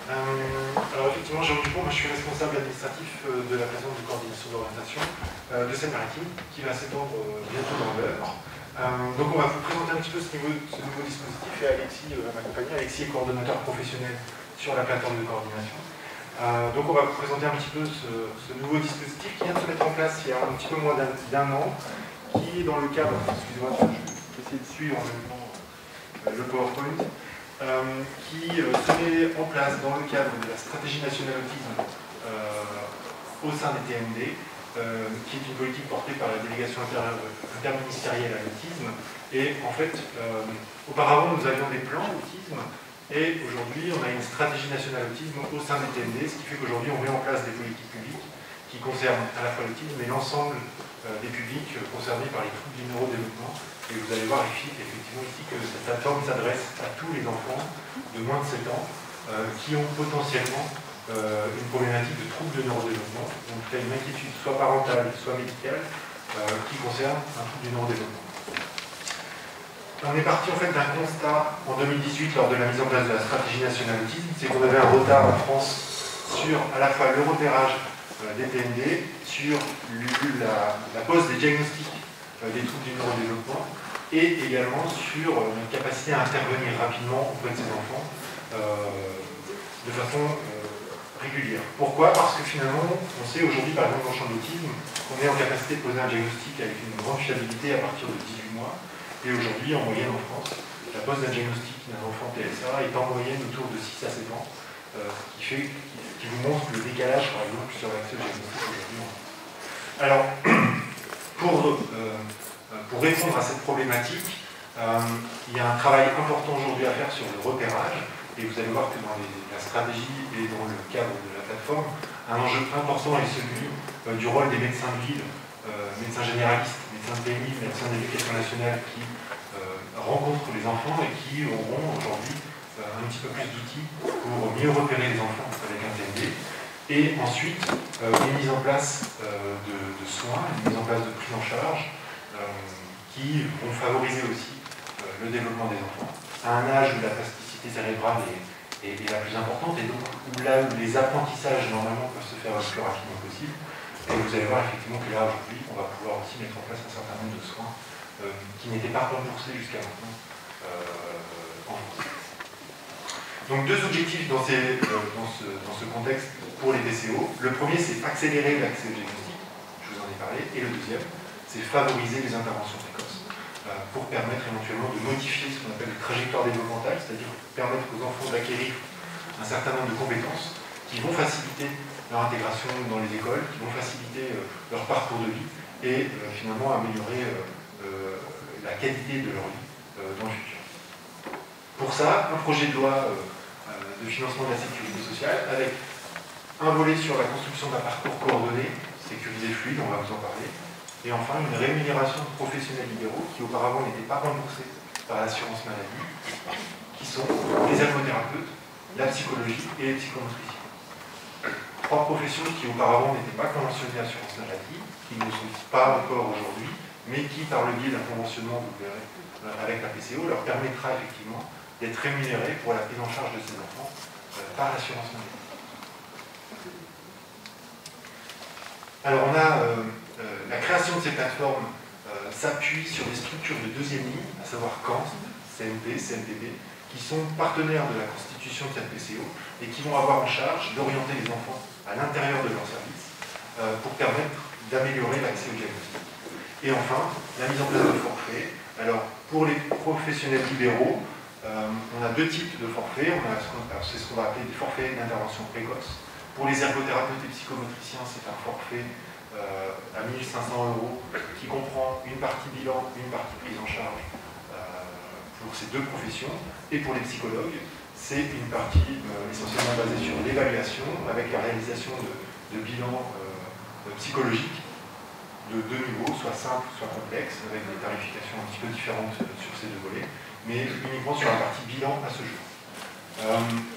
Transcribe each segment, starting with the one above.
Alors effectivement, Jérôme Dupont, je suis responsable administratif de la plateforme de coordination d'orientation de Seine-Maritime, qui va s'étendre bientôt dans l'heure. Donc on va vous présenter un petit peu ce nouveau dispositif, et Alexis va m'accompagner. Alexis est coordonnateur professionnel sur la plateforme de coordination. Donc on va vous présenter un petit peu ce nouveau dispositif qui vient de se mettre en place il y a un petit peu moins d'un an, qui est dans le cadre, excusez-moi, je vais essayer de suivre en même temps le PowerPoint, qui se met en place dans le cadre de la stratégie nationale autisme au sein des TND, qui est une politique portée par la délégation interministérielle à l'autisme. Et en fait, auparavant, nous avions des plans autisme, et aujourd'hui, on a une stratégie nationale autisme au sein des TND, ce qui fait qu'aujourd'hui, on met en place des politiques publiques qui concernent à la fois l'autisme et l'ensemble des publics concernés par les troubles du neurodéveloppement. Et vous allez voir effectivement ici que cette plateforme s'adresse à tous les enfants de moins de 7 ans qui ont potentiellement une problématique de trouble de neurodéveloppement, donc il y a une inquiétude soit parentale, soit médicale, qui concerne un trouble du neurodéveloppement. On est parti en fait d'un constat en 2018 lors de la mise en place de la stratégie nationale autisme, c'est qu'on avait un retard en France sur à la fois le repérage des TND, sur la pose des diagnostics des troubles du neurodéveloppement, et également sur notre capacité à intervenir rapidement auprès de ces enfants de façon régulière. Pourquoi? Parce que finalement, on sait aujourd'hui, par exemple, dans le champ de l'autisme, qu'on est en capacité de poser un diagnostic avec une grande fiabilité à partir de 18 mois, et aujourd'hui, en moyenne en France, la pose d'un diagnostic d'un enfant TSA est en moyenne autour de 6 à 7 ans, qui vous montre le décalage, par exemple, sur l'accès au diagnostic aujourd'hui en France. Alors, pour répondre à cette problématique, il y a un travail important aujourd'hui à faire sur le repérage, et vous allez voir que dans la stratégie et dans le cadre de la plateforme, un enjeu important est celui du rôle des médecins de ville, médecins généralistes, médecins de PMI, médecins d'éducation nationale qui rencontrent les enfants et qui auront aujourd'hui un petit peu plus d'outils pour mieux repérer les enfants avec un TND. Et ensuite, une mise en place de soins, une mise en place de prise en charge qui vont favoriser aussi le développement des enfants à un âge où la plasticité cérébrale est la plus importante, et donc là où les apprentissages normalement peuvent se faire le plus rapidement possible. Et vous allez voir effectivement que là aujourd'hui, on va pouvoir aussi mettre en place un certain nombre de soins qui n'étaient pas remboursés jusqu'à maintenant en France. Donc deux objectifs dans ce contexte pour les DCO. Le premier, c'est accélérer l'accès au diagnostic, je vous en ai parlé, et le deuxième, c'est favoriser les interventions précoces pour permettre éventuellement de modifier ce qu'on appelle les trajectoires développementales, c'est-à-dire permettre aux enfants d'acquérir un certain nombre de compétences qui vont faciliter leur intégration dans les écoles, qui vont faciliter leur parcours de vie et finalement améliorer la qualité de leur vie dans le futur. Pour ça, un projet de loi de financement de la sécurité sociale avec un volet sur la construction d'un parcours coordonné, sécurisé, fluide, on va vous en parler, et enfin une rémunération de professionnels libéraux qui auparavant n'étaient pas remboursés par l'assurance maladie, qui sont les ergothérapeutes, la psychologie et les psychomotriciens. Trois professions qui auparavant n'étaient pas conventionnées à l'assurance maladie, qui ne le sont pas encore aujourd'hui, mais qui, par le biais d'un conventionnement, vous verrez, avec la PCO, leur permettra effectivement d'être rémunérés pour la prise en charge de ces enfants par l'assurance maladie. Alors on a la création de ces plateformes s'appuie sur des structures de deuxième ligne, à savoir CANS, CNP, CNPB, qui sont partenaires de la constitution de cette PCO et qui vont avoir en charge d'orienter les enfants à l'intérieur de leur service pour permettre d'améliorer l'accès au diagnostic. Et enfin, la mise en place de forfaits. Alors, pour les professionnels libéraux, on a deux types de forfaits. C'est ce qu'on va appeler des forfaits d'intervention précoce. Pour les ergothérapeutes et psychomotriciens, c'est un forfait à 1 500 € qui comprend une partie bilan, une partie prise en charge pour ces deux professions. Et pour les psychologues, c'est une partie essentiellement basée sur l'évaluation avec la réalisation de bilans psychologiques de deux niveaux, soit simple, soit complexe, avec des tarifications un petit peu différentes sur ces deux volets, mais uniquement sur la partie bilan à ce jour.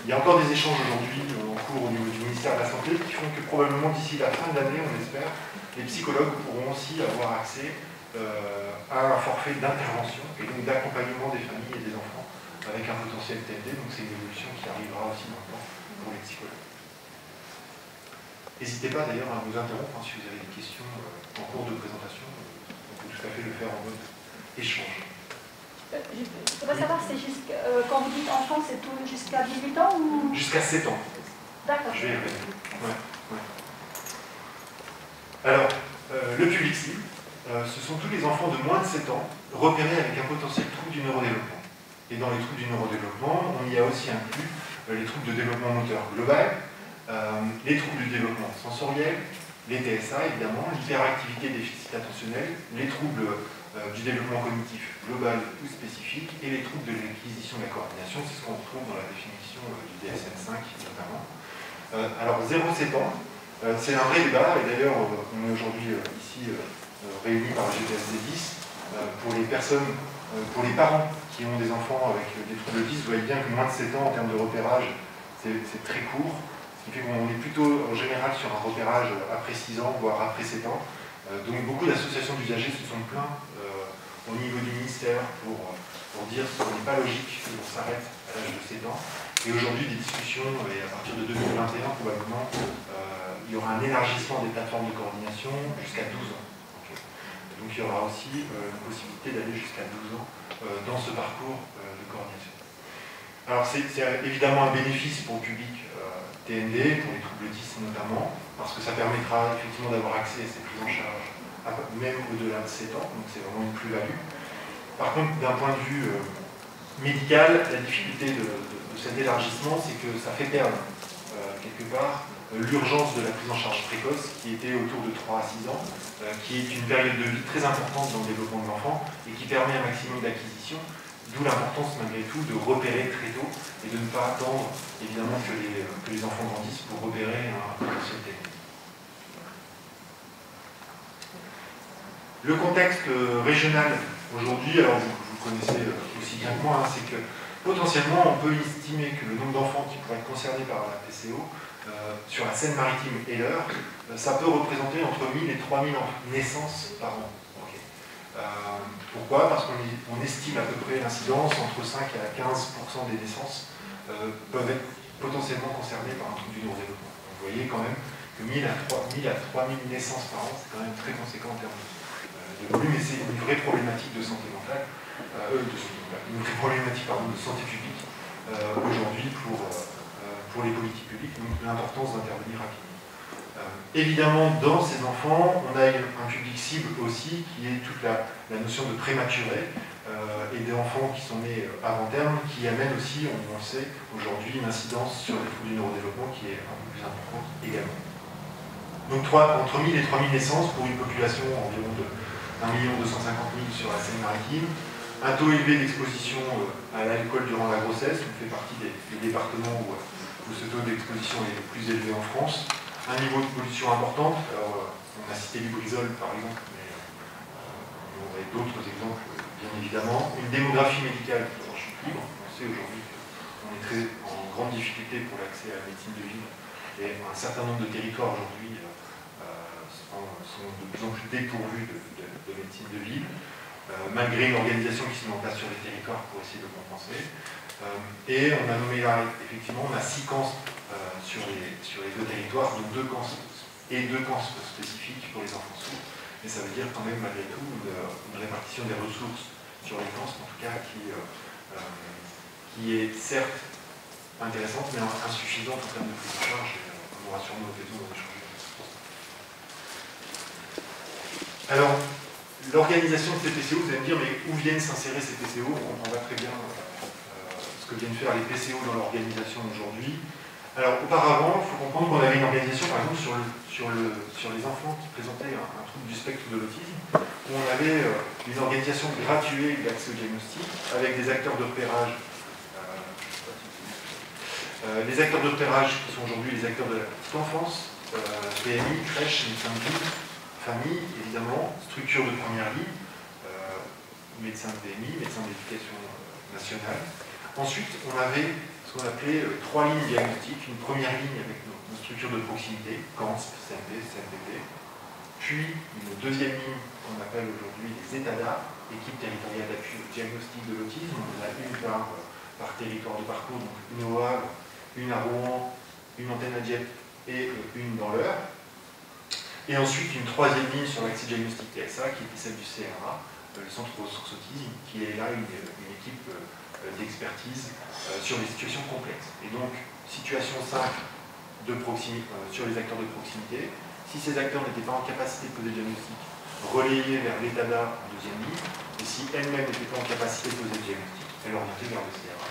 Il y a encore des échanges aujourd'hui en cours au niveau du ministère de la Santé qui font que probablement d'ici la fin de l'année, on espère, les psychologues pourront aussi avoir accès à un forfait d'intervention et donc d'accompagnement des familles et des enfants avec un potentiel TND, donc c'est une évolution qui arrivera aussi dans le temps pour les psychologues. N'hésitez pas d'ailleurs à nous interrompre si vous avez des questions en cours de présentation. On peut tout à fait le faire en mode échange. Je voudrais savoir, c'est quand vous dites enfant, c'est tout jusqu'à 18 ans ou... Jusqu'à 7 ans. D'accord. Je vais y revenir. Ouais. Alors, le public cible, ce sont tous les enfants de moins de 7 ans repérés avec un potentiel trouble du neurodéveloppement. Et dans les troubles du neurodéveloppement, on y a aussi inclus les troubles de développement moteur global, les troubles du développement sensoriel, les TSA évidemment, l'hyperactivité déficit attentionnel, les troubles du développement cognitif global ou spécifique et les troubles de l'acquisition de la coordination, c'est ce qu'on retrouve dans la définition du DSM-5 notamment. Alors 0-7 ans, c'est un vrai débat, et d'ailleurs on est aujourd'hui ici réunis par le GPSD10 pour les personnes, pour les parents qui ont des enfants avec des troubles de 10, vous voyez bien que moins de 7 ans en termes de repérage, c'est très court. Ce qui fait qu'on est plutôt en général sur un repérage après 6 ans, voire après 7 ans. Donc beaucoup d'associations d'usagers se sont plaints au niveau du ministère pour dire que ce n'est pas logique que l'on s'arrête à l'âge de 7 ans. Et aujourd'hui, des discussions, et à partir de 2021, probablement, il y aura un élargissement des plateformes de coordination jusqu'à 12 ans. Okay. Donc il y aura aussi une possibilité d'aller jusqu'à 12 ans dans ce parcours de coordination. Alors c'est évidemment un bénéfice pour le public TND, pour les troubles 10 notamment, parce que ça permettra effectivement d'avoir accès à ces prises en charge, même au-delà de 7 ans, donc c'est vraiment une plus-value. Par contre, d'un point de vue médical, la difficulté de cet élargissement, c'est que ça fait perdre, quelque part, l'urgence de la prise en charge précoce, qui était autour de 3 à 6 ans, qui est une période de vie très importante dans le développement de l'enfant, et qui permet un maximum d'acquisition. D'où l'importance malgré tout de repérer très tôt et de ne pas attendre évidemment que les enfants grandissent pour repérer un potentiel TND. Le contexte régional aujourd'hui, alors vous connaissez aussi bien que moi, c'est que potentiellement on peut estimer que le nombre d'enfants qui pourraient être concernés par la PCO sur la Seine-Maritime et l'Eure, ça peut représenter entre 1000 et 3000 naissances par an. Pourquoi? Parce qu'on estime à peu près l'incidence entre 5 à 15% des naissances peuvent être potentiellement concernées par un trouble du neurodéveloppement. Vous voyez quand même que 1000 à 3000 naissances par an, c'est quand même très conséquent en termes de volume, et c'est une vraie problématique de santé mentale, une vraie problématique de santé publique aujourd'hui pour les politiques publiques, donc l'importance d'intervenir rapidement. Évidemment, dans ces enfants, on a un public cible aussi qui est toute la notion de prématuré et d'enfants qui sont nés avant terme, qui amène aussi, on le sait aujourd'hui, une incidence sur les troubles du neurodéveloppement qui est un peu plus importante également. Donc entre 1000 et 3000 naissances pour une population environ de 1 250 000 sur la Seine-Maritime, un taux élevé d'exposition à l'alcool durant la grossesse, on fait partie des départements où ce taux d'exposition est le plus élevé en France. Un niveau de pollution importante, alors on a cité l'Ibrizol par exemple, mais on aurait d'autres exemples bien évidemment. Une démographie médicale qui est en chute libre, on sait aujourd'hui qu'on est très en grande difficulté pour l'accès à la médecine de ville, et un certain nombre de territoires aujourd'hui sont de plus en plus dépourvus de médecine de ville, malgré une organisation qui se met en place sur les territoires pour essayer de compenser. Et on a nommé là, effectivement, on a 6 camps sur les 2 territoires, donc 2 camps et 2 camps spécifiques pour les enfants sourds. Mais ça veut dire quand même, malgré tout, une répartition des ressources sur les camps, en tout cas, qui est certes intéressante, mais insuffisante en termes de prise en charge, et on aura sûrement l'occasion d'en échanger. Alors, l'organisation de ces PCO, vous allez me dire, mais où viennent s'insérer ces PCO? On voit très bien ce que viennent faire les PCO dans l'organisation aujourd'hui. Alors, auparavant, il faut comprendre qu'on avait une organisation, par exemple, sur les enfants qui présentaient un trouble du spectre de l'autisme, où on avait une organisation graduée d'accès au diagnostic, avec des acteurs de repérage. Les acteurs de repérage qui sont aujourd'hui les acteurs de la petite enfance, PMI, crèche, médecin de ville, famille, évidemment, structure de première ligne, médecin de PMI, médecin d'éducation nationale. Ensuite, on avait ce qu'on appelait 3 lignes diagnostiques, une première ligne avec nos structures de proximité, CANSP, CMP, CMPP, puis une deuxième ligne qu'on appelle aujourd'hui les ETADA, équipe territoriale d'appui au diagnostic de l'autisme. On a une par par territoire de parcours, donc une au Havre, une à Rouen, une antenne à Dieppe et une dans l'Eure. Et ensuite une troisième ligne sur l'accès diagnostic TSA qui était celle du CRA, le Centre de ressources autisme, qui est là une équipe d'expertise sur les situations complexes. Et donc, situation 5 de proximité, sur les acteurs de proximité. Si ces acteurs n'étaient pas en capacité de poser le diagnostic, relayer vers l'ETADA en deuxième ligne, et si elles-mêmes n'étaient pas en capacité de poser le diagnostic, elles orientaient vers le CRA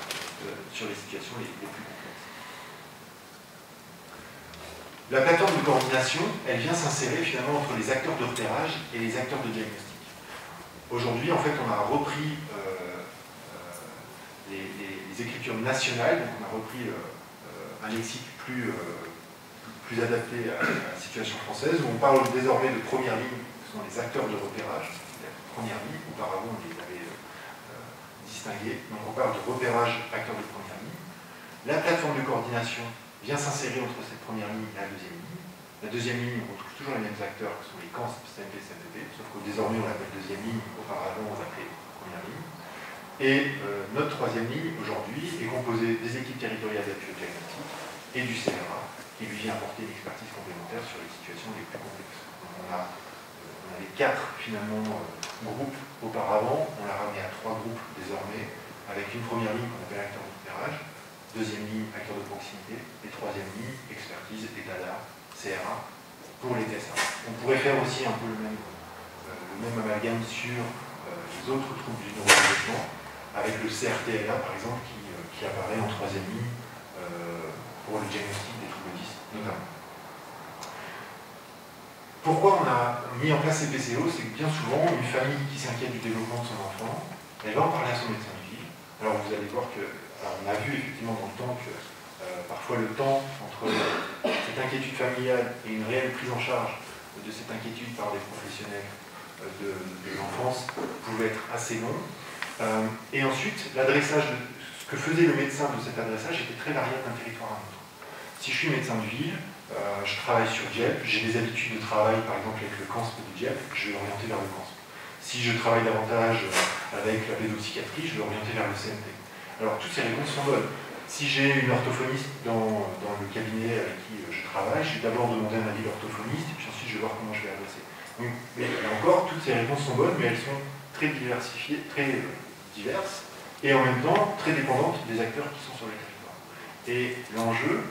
sur les situations les plus complexes. La plateforme de coordination, elle vient s'insérer finalement entre les acteurs de repérage et les acteurs de diagnostic. Aujourd'hui, en fait, on a repris les écritures nationales, donc on a repris un lexique plus adapté à la situation française, où on parle désormais de première ligne, ce sont les acteurs de repérage, c'est-à-dire première ligne, auparavant on les avait distingués, donc on parle de repérage acteurs de première ligne. La plateforme de coordination vient s'insérer entre cette première ligne et la deuxième ligne. La deuxième ligne, on retrouve toujours les mêmes acteurs, qui sont les CANSP, CMP, CMPP, sauf que désormais on l'appelle deuxième ligne, auparavant on l'appelait première ligne. Et notre troisième ligne, aujourd'hui, est composée des équipes territoriales d'appui au diagnostic et du CRA, qui lui vient apporter une expertise complémentaire sur les situations les plus complexes. Donc on avait 4, finalement, groupes auparavant, on l'a ramené à 3 groupes désormais, avec une première ligne qu'on appelle acteur de repérage, deuxième ligne, acteur de proximité, et troisième ligne, expertise, ETADA, CRA, pour les TSA. On pourrait faire aussi un peu le même amalgame sur les autres troubles du neurodéveloppement, avec le CRTLA par exemple, qui apparaît en troisième ligne pour le diagnostic des troubles autistes notamment. Pourquoi on a mis en place ces PCO? C'est que bien souvent, une famille qui s'inquiète du développement de son enfant, elle va en parler à son médecin de ville. Alors vous allez voir que, on a vu effectivement dans le temps que parfois le temps entre cette inquiétude familiale et une réelle prise en charge de cette inquiétude par des professionnels de l'enfance pouvait être assez long. Et ensuite, l'adressage, ce que faisait le médecin de cet adressage était très variable d'un territoire à un autre. Si je suis médecin de ville, je travaille sur Dieppe, j'ai des habitudes de travail par exemple avec le CANSP de Dieppe, je vais orienter vers le CANSP. Si je travaille davantage avec la pédopsychiatrie, je vais orienter vers le CMP. Alors toutes ces réponses sont bonnes. Si j'ai une orthophoniste dans le cabinet avec qui je travaille, je vais d'abord demander un avis de l'orthophoniste et puis ensuite je vais voir comment je vais adresser. Donc, mais là encore, toutes ces réponses sont bonnes, mais elles sont très diversifiées, très diverses, et en même temps très dépendantes des acteurs qui sont sur les territoires. Et l'enjeu,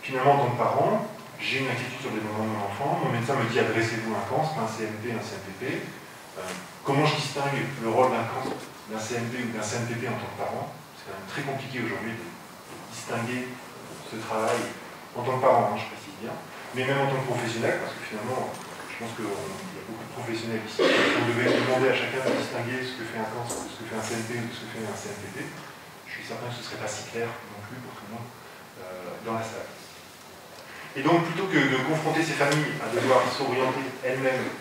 finalement, en tant que parent, j'ai une inquiétude sur le développement de mon enfant, mon médecin me dit adressez-vous à un CANSP, un CMP, un CMPP. Comment je distingue le rôle d'un CANSP, d'un CMP ou d'un CMPP en tant que parent? C'est quand même très compliqué aujourd'hui de distinguer ce travail en tant que parent, je précise bien, mais même en tant que professionnel, parce que finalement, je pense qu'il y a beaucoup de professionnels ici. On devait demander à chacun de distinguer ce que fait un CANSP, ce que fait un CMP ou ce que fait un CMPP. Je suis certain que ce ne serait pas si clair non plus pour tout le monde dans la salle. Et donc, plutôt que de confronter ces familles à devoir s'orienter elles-mêmes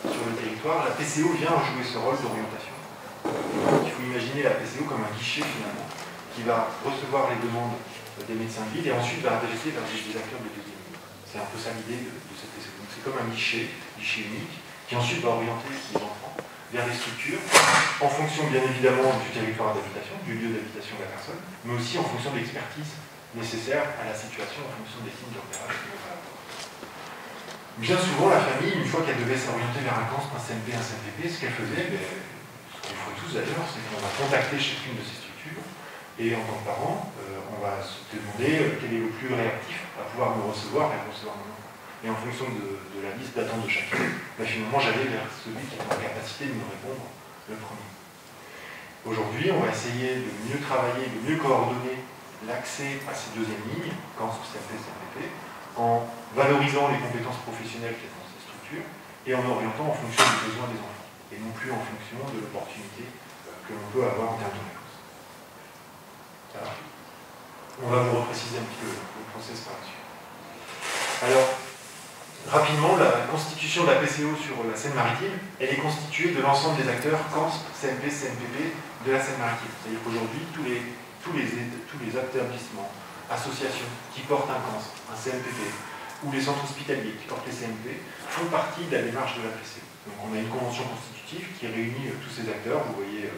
sur le territoire, la PCO vient jouer ce rôle d'orientation. Il faut imaginer la PCO comme un guichet finalement, qui va recevoir les demandes des médecins de ville et ensuite va adresser vers des acteurs de deuxième ligne. C'est un peu ça l'idée de cette PCO. Donc c'est comme un guichet unique, qui ensuite va orienter les enfants vers les structures, en fonction bien évidemment du territoire d'habitation, du lieu d'habitation de la personne, mais aussi en fonction de l'expertise nécessaire à la situation, en fonction des signes de repérage qu'on va avoir. Bien souvent, la famille, une fois qu'elle devait s'orienter vers un CANSP, un CMP, un CMPP, ce qu'elle faisait, ce qu'on ferait tous d'ailleurs, c'est qu'on va contacter chacune de ces structures, et en tant que parent, on va se demander quel est le plus réactif à pouvoir me recevoir et à recevoir mon enfant. Et en fonction de la liste d'attente de chacun, finalement j'allais vers celui qui était en capacité de me répondre le premier. Aujourd'hui, on va essayer de mieux travailler, de mieux coordonner l'accès à ces deuxièmes lignes, CANSP, CMP, CMPP, en valorisant les compétences professionnelles qu'il y a dans ces structures et en orientant en fonction des besoins des enfants, et non plus en fonction de l'opportunité que l'on peut avoir en termes de réponse. On va vous repréciser un petit peu le process par la suite. Alors, rapidement, la constitution de la PCO sur la Seine-Maritime, elle est constituée de l'ensemble des acteurs CANSP, CMP, CMPP de la Seine-Maritime. C'est-à-dire qu'aujourd'hui, tous les établissements, associations qui portent un CANSP, un CMPP, ou les centres hospitaliers qui portent les CMP, font partie de la démarche de la PCO. Donc on a une convention constitutive qui réunit tous ces acteurs. Vous voyez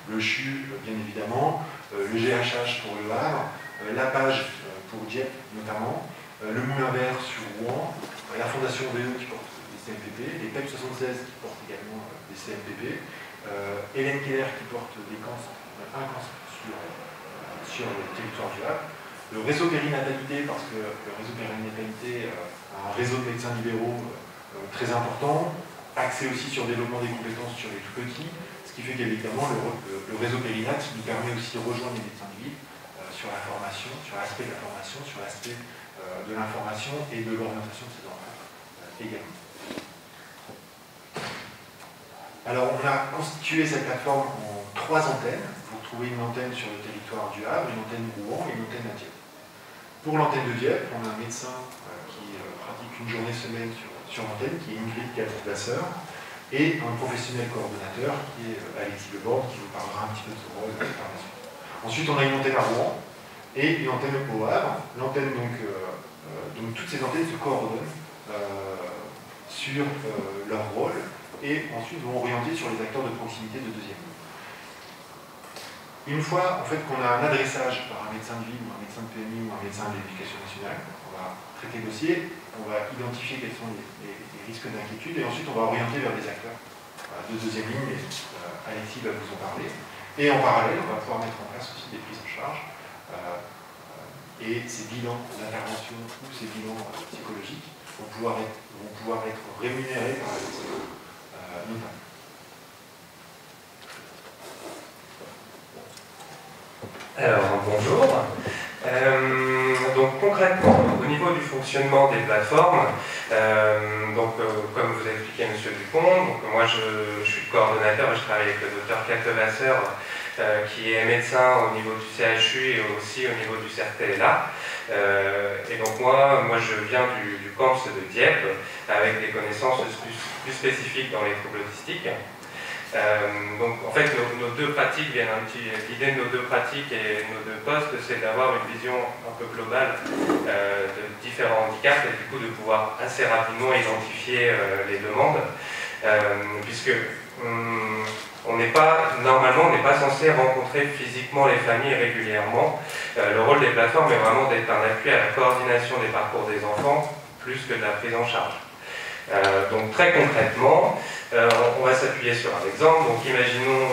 le CHU, bien évidemment, le GHH pour le Havre, la page pour Dieppe notamment, le Moulin Vert sur Rouen, la Fondation VE qui porte des CMPP, les PEP 76 qui portent également des CMPP, Hélène Keller qui porte des un cancer sur le territoire du Havre, le réseau périnatalité, parce que le réseau périnatalité a un réseau de médecins libéraux très important, axé aussi sur le développement des compétences sur les tout petits, ce qui fait qu'évidemment le réseau périnat nous permet aussi de rejoindre les médecins de ville sur la formation, sur l'aspect de la formation, sur l'aspect de l'information et de l'orientation de ces enfants également. Alors on a constitué cette plateforme en 3 antennes. Vous retrouvez une antenne sur le territoire du Havre, une antenne Rouen et une antenne à Dieppe. Pour l'antenne de Dieppe, on a un médecin qui pratique une journée semaine sur l'antenne, qui est Ingrid Calvasseur, et un professionnel coordonnateur qui est Alexis Leborne, qui vous parlera un petit peu de son rôle par la suite. Ensuite, on a une antenne à Rouen et une antenne au Havre. L'antenne, donc toutes ces antennes se coordonnent sur leur rôle et ensuite vont orienter sur les acteurs de proximité de deuxième ligne. Une fois en fait, qu'on a un adressage par un médecin de ville ou un médecin de PMI ou un médecin de l'éducation nationale, on va traiter le dossier, on va identifier quels sont les risques d'inquiétude et ensuite on va orienter vers des acteurs de deuxième ligne, et Alexis va vous en parler. Et en parallèle, on va pouvoir mettre en place aussi des prises en charge et ces bilans d'intervention ou ces bilans psychologiques vont pouvoir être rémunérés par Alexis notamment. Alors, bonjour. Donc concrètement, au niveau du fonctionnement des plateformes, comme vous a expliqué M. Dupont, moi je suis coordonnateur et je travaille avec le Dr Calvasseur qui est médecin au niveau du CHU et aussi au niveau du CRTLA. Et donc moi je viens du campus de Dieppe avec des connaissances plus spécifiques dans les troubles autistiques. Donc en fait nos deux pratiques viennent l'idée de nos deux pratiques et nos deux postes, c'est d'avoir une vision un peu globale de différents handicaps et du coup de pouvoir assez rapidement identifier les demandes, puisque normalement on n'est pas censé rencontrer physiquement les familles régulièrement. Le rôle des plateformes est vraiment d'être un appui à la coordination des parcours des enfants plus que de la prise en charge. Donc très concrètement, on va s'appuyer sur un exemple. Donc imaginons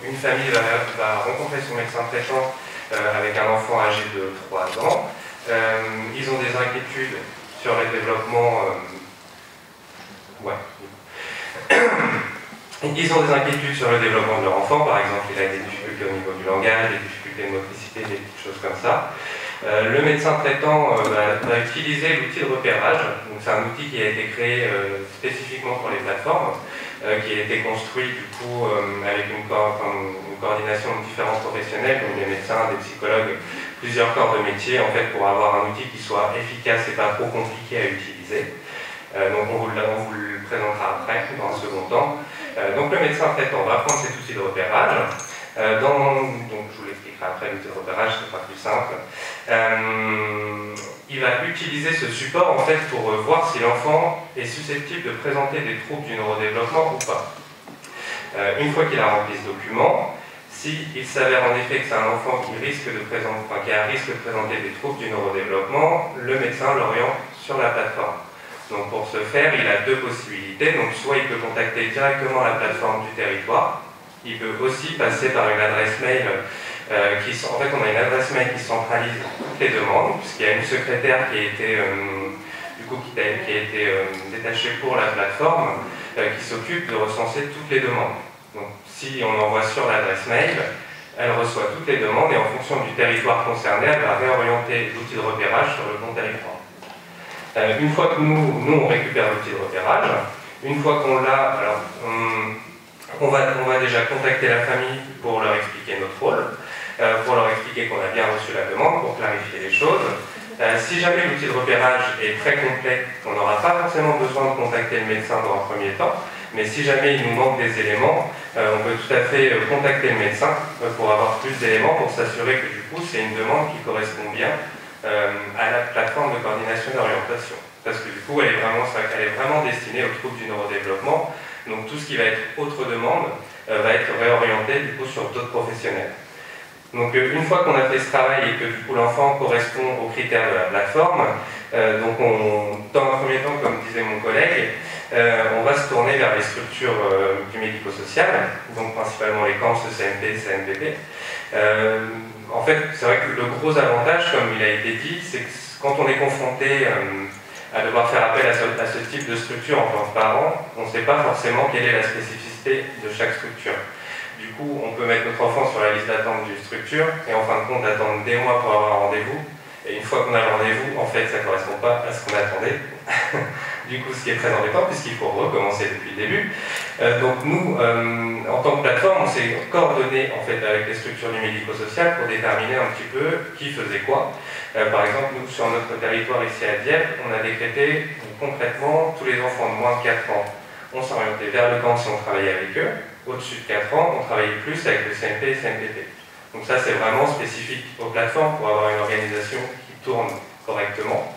une famille va rencontrer son médecin traitant avec un enfant âgé de 3 ans. Ils ont des inquiétudes sur le développement. Ils ont des inquiétudes sur le développement de leur enfant. Par exemple, il a des difficultés au niveau du langage, des difficultés de motricité, des petites choses comme ça. Le médecin traitant va utiliser l'outil de repérage. C'est un outil qui a été créé spécifiquement pour les plateformes, qui a été construit du coup avec une coordination de différents professionnels, donc des médecins, des psychologues, plusieurs corps de métier, en fait, pour avoir un outil qui soit efficace et pas trop compliqué à utiliser. Donc on vous le présentera après, dans un second temps. Donc le médecin traitant va prendre cet outil de repérage. Donc je vous l'expliquerai après, l'outil de repérage, ce sera plus simple. Il va utiliser ce support en fait pour voir si l'enfant est susceptible de présenter des troubles du neurodéveloppement ou pas. Une fois qu'il a rempli ce document, s'il s'avère en effet que c'est un enfant qui a un risque de présenter des troubles du neurodéveloppement, le médecin l'oriente sur la plateforme. Donc pour ce faire, il a deux possibilités. Donc soit il peut contacter directement la plateforme du territoire, il peut aussi passer par une adresse mail en fait on a une adresse mail qui centralise toutes les demandes, puisqu'il y a une secrétaire qui a été détachée pour la plateforme, qui s'occupe de recenser toutes les demandes. Donc si on envoie sur l'adresse mail, elle reçoit toutes les demandes et en fonction du territoire concerné, elle va réorienter l'outil de repérage sur le bon territoire. Une fois que nous on récupère l'outil de repérage, une fois qu'on l'a, alors on va déjà contacter la famille pour leur expliquer notre rôle, pour leur expliquer qu'on a bien reçu la demande, pour clarifier les choses. Si jamais l'outil de repérage est très complet, on n'aura pas forcément besoin de contacter le médecin dans un premier temps, mais si jamais il nous manque des éléments, on peut tout à fait contacter le médecin pour avoir plus d'éléments, pour s'assurer que du coup c'est une demande qui correspond bien à la plateforme de coordination d'orientation. Parce que du coup elle est vraiment destinée aux troubles du neurodéveloppement. Donc tout ce qui va être autre demande, va être réorienté du coup sur d'autres professionnels. Donc une fois qu'on a fait ce travail et que du coup l'enfant correspond aux critères de la plateforme, dans un premier temps, comme disait mon collègue, on va se tourner vers les structures du médico-social, donc principalement les camps, CMP, CNPP. En fait, c'est vrai que le gros avantage, comme il a été dit, c'est que quand on est confronté à devoir faire appel à ce type de structure en tant que parent, on ne sait pas forcément quelle est la spécificité de chaque structure. Du coup, on peut mettre notre enfant sur la liste d'attente d'une structure et en fin de compte attendre des mois pour avoir un rendez-vous. Et une fois qu'on a le rendez-vous, en fait, ça ne correspond pas à ce qu'on attendait. Du coup, ce qui est très embêtant puisqu'il faut recommencer depuis le début. Donc nous, en tant que plateforme, on s'est coordonné en fait avec les structures du médico-social pour déterminer un petit peu qui faisait quoi. Par exemple, nous, sur notre territoire ici à Dieppe, on a décrété concrètement tous les enfants de moins de 4 ans. On s'orientait vers le camp si on travaillait avec eux. Au-dessus de 4 ans, on travaillait plus avec le CMP et CNPP. Donc ça, c'est vraiment spécifique aux plateformes pour avoir une organisation qui tourne correctement.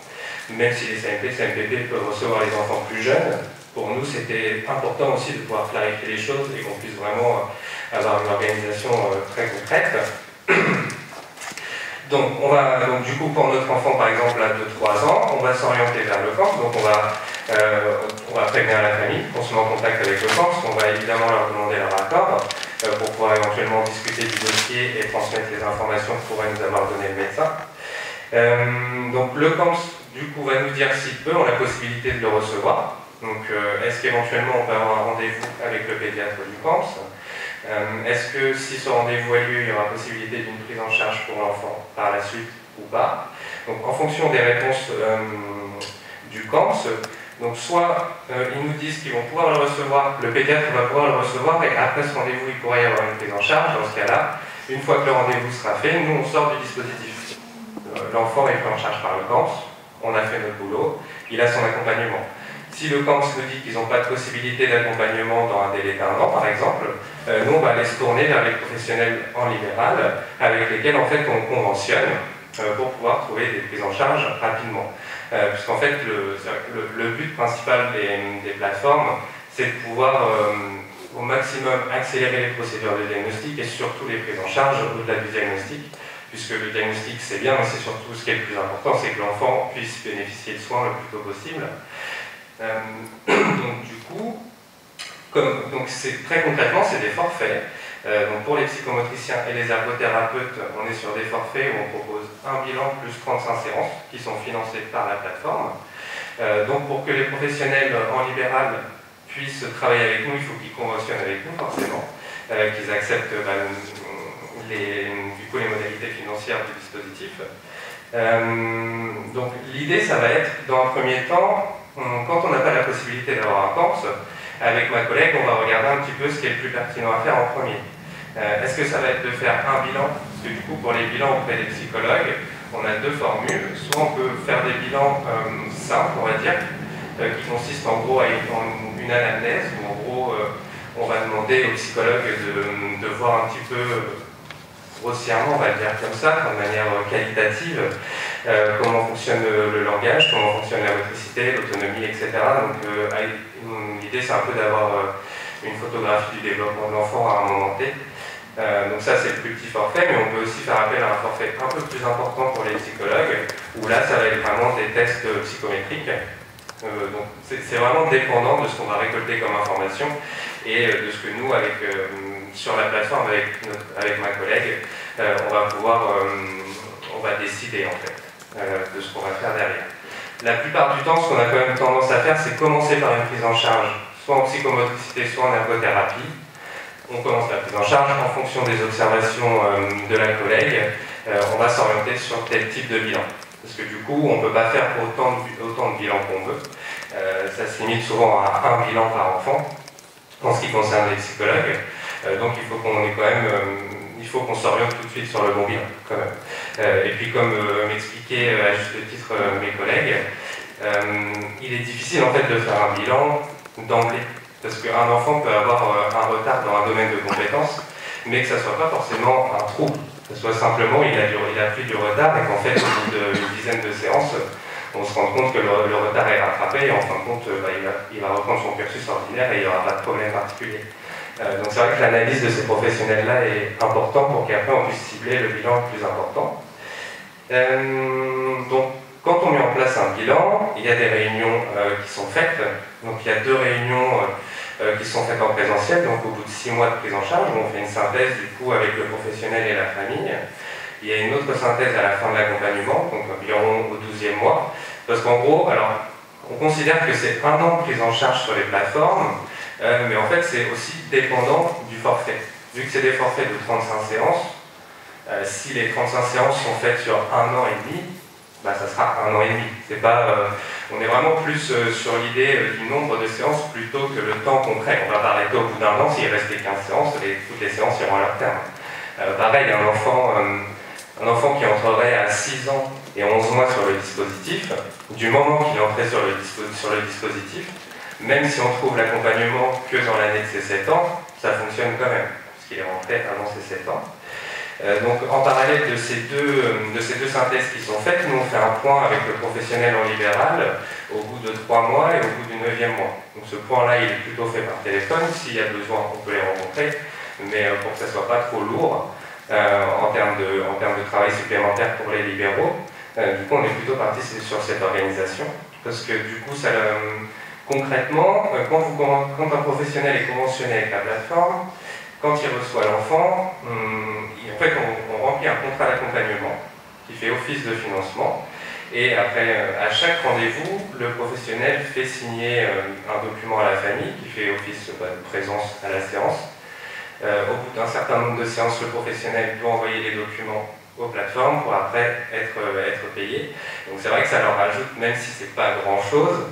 Même si les CMP et CNPP peuvent recevoir les enfants plus jeunes, pour nous, c'était important aussi de pouvoir clarifier les choses et qu'on puisse vraiment avoir une organisation très concrète. Donc, du coup, pour notre enfant, par exemple, à 2-3 ans, on va s'orienter vers le camp. Donc, on va prévenir la famille pour se mettre en contact avec le camp, parce qu'on va évidemment leur demander leur accord pour pouvoir éventuellement discuter du dossier et transmettre les informations que pourrait nous avoir donné le médecin. Donc, le camp, du coup, va nous dire s'il peut, on a la possibilité de le recevoir. Donc, est-ce qu'éventuellement on peut avoir un rendez-vous avec le pédiatre du camp? Est-ce que si ce rendez-vous a lieu, il y aura possibilité d'une prise en charge pour l'enfant par la suite ou pas? Donc en fonction des réponses du camp, donc soit ils nous disent qu'ils vont pouvoir le recevoir, le pédiatre va pouvoir le recevoir et après ce rendez-vous il pourrait y avoir une prise en charge. Dans ce cas-là, une fois que le rendez-vous sera fait, nous on sort du dispositif. L'enfant est pris en charge par le camp, on a fait notre boulot, il a son accompagnement. Si le camp nous dit qu'ils n'ont pas de possibilité d'accompagnement dans un délai d'1 an, par exemple, nous, on va aller se tourner vers les professionnels en libéral avec lesquels, en fait, on conventionne pour pouvoir trouver des prises en charge rapidement. Puisqu'en fait, le but principal des plateformes, c'est de pouvoir au maximum accélérer les procédures de diagnostic et surtout les prises en charge au-delà du diagnostic. Puisque le diagnostic, c'est bien, mais c'est surtout ce qui est le plus important, c'est que l'enfant puisse bénéficier de soins le plus tôt possible. Donc du coup, très concrètement, c'est des forfaits. Donc pour les psychomotriciens et les ergothérapeutes, on est sur des forfaits où on propose un bilan plus 35 séances qui sont financées par la plateforme. Donc pour que les professionnels en libéral puissent travailler avec nous, il faut qu'ils conventionnent avec nous forcément, qu'ils acceptent les modalités financières du dispositif. Donc l'idée, ça va être, dans un premier temps, quand on n'a pas la possibilité d'avoir un camp, avec ma collègue, on va regarder un petit peu ce qui est le plus pertinent à faire en premier. Est-ce que ça va être de faire un bilan? Parce que du coup, pour les bilans auprès des psychologues, on a deux formules. Soit on peut faire des bilans simples, on va dire, qui consistent en gros à une anamnèse, où en gros, on va demander aux psychologues de voir un petit peu grossièrement, on va le dire comme ça, de manière qualitative, comment fonctionne le langage, comment fonctionne la motricité, l'autonomie, etc. Donc l'idée c'est un peu d'avoir une photographie du développement de l'enfant à un moment T. Donc ça c'est le plus petit forfait, mais on peut aussi faire appel à un forfait un peu plus important pour les psychologues, où là ça va être vraiment des tests psychométriques. Donc c'est vraiment dépendant de ce qu'on va récolter comme information et de ce que nous, sur la plateforme avec ma collègue, on va décider en fait de ce qu'on va faire derrière. La plupart du temps, ce qu'on a quand même tendance à faire, c'est commencer par une prise en charge, soit en psychomotricité, soit en ergothérapie. On commence la prise en charge en fonction des observations de la collègue. On va s'orienter sur tel type de bilan. Parce que du coup, on ne peut pas faire autant de bilans qu'on veut. Ça se limite souvent à un bilan par enfant, en ce qui concerne les psychologues. Donc il faut qu'on ait quand même, il faut qu'on s'oriente tout de suite sur le bon bilan, quand même. Et puis comme m'expliquaient à juste titre mes collègues, il est difficile en fait de faire un bilan d'emblée. Parce qu'un enfant peut avoir un retard dans un domaine de compétences, mais que ça ne soit pas forcément un trouble. Que ce soit simplement il a pris du retard et qu'en fait, au bout d'une dizaine de séances, on se rend compte que le retard est rattrapé et en fin de compte, il va reprendre son cursus ordinaire et il n'y aura pas de problème particulier. Donc c'est vrai que l'analyse de ces professionnels-là est importante pour qu'après on puisse cibler le bilan le plus important. Donc quand on met en place un bilan, il y a des réunions qui sont faites. Donc il y a 2 réunions qui sont faites en présentiel, donc au bout de 6 mois de prise en charge, on fait une synthèse du coup avec le professionnel et la famille. Il y a une autre synthèse à la fin de l'accompagnement, donc environ au 12e mois, parce qu'en gros, alors, on considère que c'est 1 an de prise en charge sur les plateformes, mais en fait c'est aussi dépendant du forfait. Vu que c'est des forfaits de 35 séances, si les 35 séances sont faites sur 1 an et demi, bah, ça sera 1 an et demi. C'est pas, on est vraiment plus sur l'idée du nombre de séances plutôt que le temps concret. On va pas arrêter au bout d'1 an, s'il restait 15 séances, toutes les séances iront à leur terme. Pareil, un enfant qui entrerait à 6 ans et 11 mois sur le dispositif, du moment qu'il entrait sur le dispositif, même si on trouve l'accompagnement que dans l'année de ses 7 ans, ça fonctionne quand même, puisqu'il est rentré avant ses 7 ans. Donc en parallèle de ces deux synthèses qui sont faites, nous on fait un point avec le professionnel en libéral au bout de 3 mois et au bout du 9e mois. Donc ce point-là il est plutôt fait par téléphone, s'il y a besoin on peut les rencontrer, mais pour que ça ne soit pas trop lourd en termes de travail supplémentaire pour les libéraux. Du coup on est plutôt parti sur cette organisation, parce que du coup ça, concrètement, quand un professionnel est conventionné avec la plateforme, quand il reçoit l'enfant, en fait, on remplit un contrat d'accompagnement qui fait office de financement. Et après, à chaque rendez-vous, le professionnel fait signer un document à la famille qui fait office de présence à la séance. Au bout d'un certain nombre de séances, le professionnel doit envoyer les documents aux plateformes pour après être payé. Donc c'est vrai que ça leur rajoute, même si c'est pas grand-chose,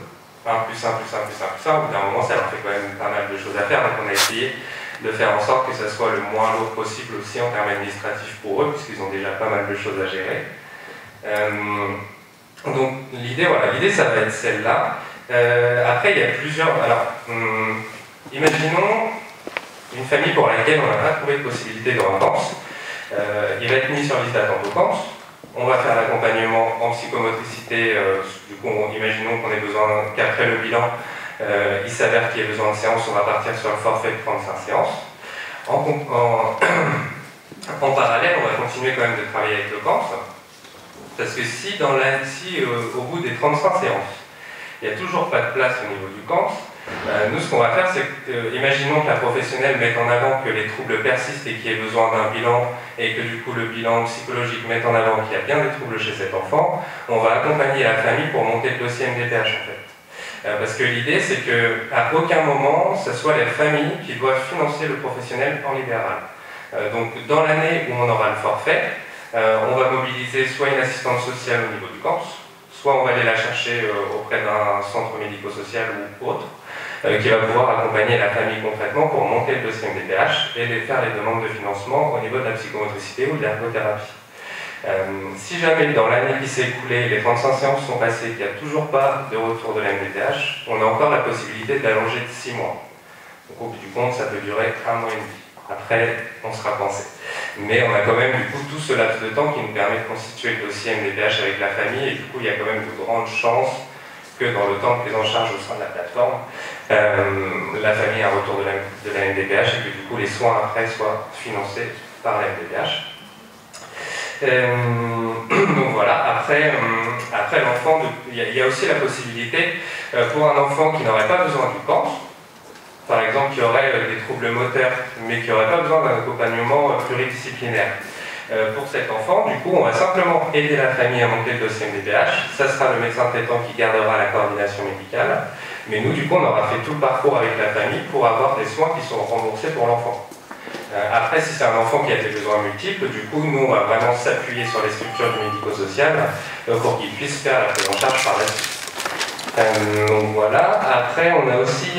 1 plus 1 plus 1 plus 1 plus 1, au bout d'un moment, ça leur fait quand même pas mal de choses à faire. Donc on a essayé de faire en sorte que ça soit le moins lourd possible aussi en termes administratifs pour eux, puisqu'ils ont déjà pas mal de choses à gérer. Donc l'idée, voilà, l'idée ça va être celle-là. Après, il y a plusieurs... Alors, imaginons une famille pour laquelle on n'a pas trouvé de possibilité de vacances. Il va être mis sur liste d'attente aux vacances. On va faire l'accompagnement en psychomotricité. Du coup, imaginons qu'on ait besoin qu'après le bilan, il s'avère qu'il y a besoin de séances, on va partir sur le forfait de 35 séances. En parallèle, on va continuer quand même de travailler avec le CAMS, parce que si au bout des 35 séances, il n'y a toujours pas de place au niveau du CAMS, nous ce qu'on va faire, c'est que, imaginons que la professionnelle mette en avant que les troubles persistent et qu'il y ait besoin d'un bilan, et que du coup le bilan psychologique mette en avant qu'il y a bien des troubles chez cet enfant, on va accompagner la famille pour monter le dossier MDPH en fait. Parce que l'idée, c'est qu'à aucun moment, ce soit les familles qui doivent financer le professionnel en libéral. Donc, dans l'année où on aura le forfait, on va mobiliser soit une assistante sociale au niveau du CAMS, soit on va aller la chercher auprès d'un centre médico-social ou autre, qui va pouvoir accompagner la famille concrètement pour monter le dossier MDPH et faire les demandes de financement au niveau de la psychomotricité ou de l'ergothérapie. Si jamais dans l'année qui s'est écoulée, les 35 séances sont passées, qu'il n'y a toujours pas de retour de la MDPH, on a encore la possibilité de l'allonger de 6 mois. Donc au bout du compte, ça peut durer 1 mois et demi. Après, on sera pensé. Mais on a quand même du coup tout ce laps de temps qui nous permet de constituer le dossier MDPH avec la famille, et du coup il y a quand même de grandes chances que dans le temps de prise en charge au sein de la plateforme, la famille ait un retour de la MDPH et que du coup les soins après soient financés par la MDPH. Donc voilà, après l'enfant, il y a aussi la possibilité pour un enfant qui n'aurait pas besoin du CAMS, par exemple qui aurait des troubles moteurs mais qui n'aurait pas besoin d'un accompagnement pluridisciplinaire. Pour cet enfant, du coup, on va simplement aider la famille à monter le dossier MDPH. Ça sera le médecin traitant qui gardera la coordination médicale. Mais nous, du coup, on aura fait tout le parcours avec la famille pour avoir des soins qui sont remboursés pour l'enfant. Après, si c'est un enfant qui a des besoins multiples, du coup, nous, on va vraiment s'appuyer sur les structures du médico-social pour qu'ils puissent faire la prise en charge par la suite. Donc voilà. Après, on a aussi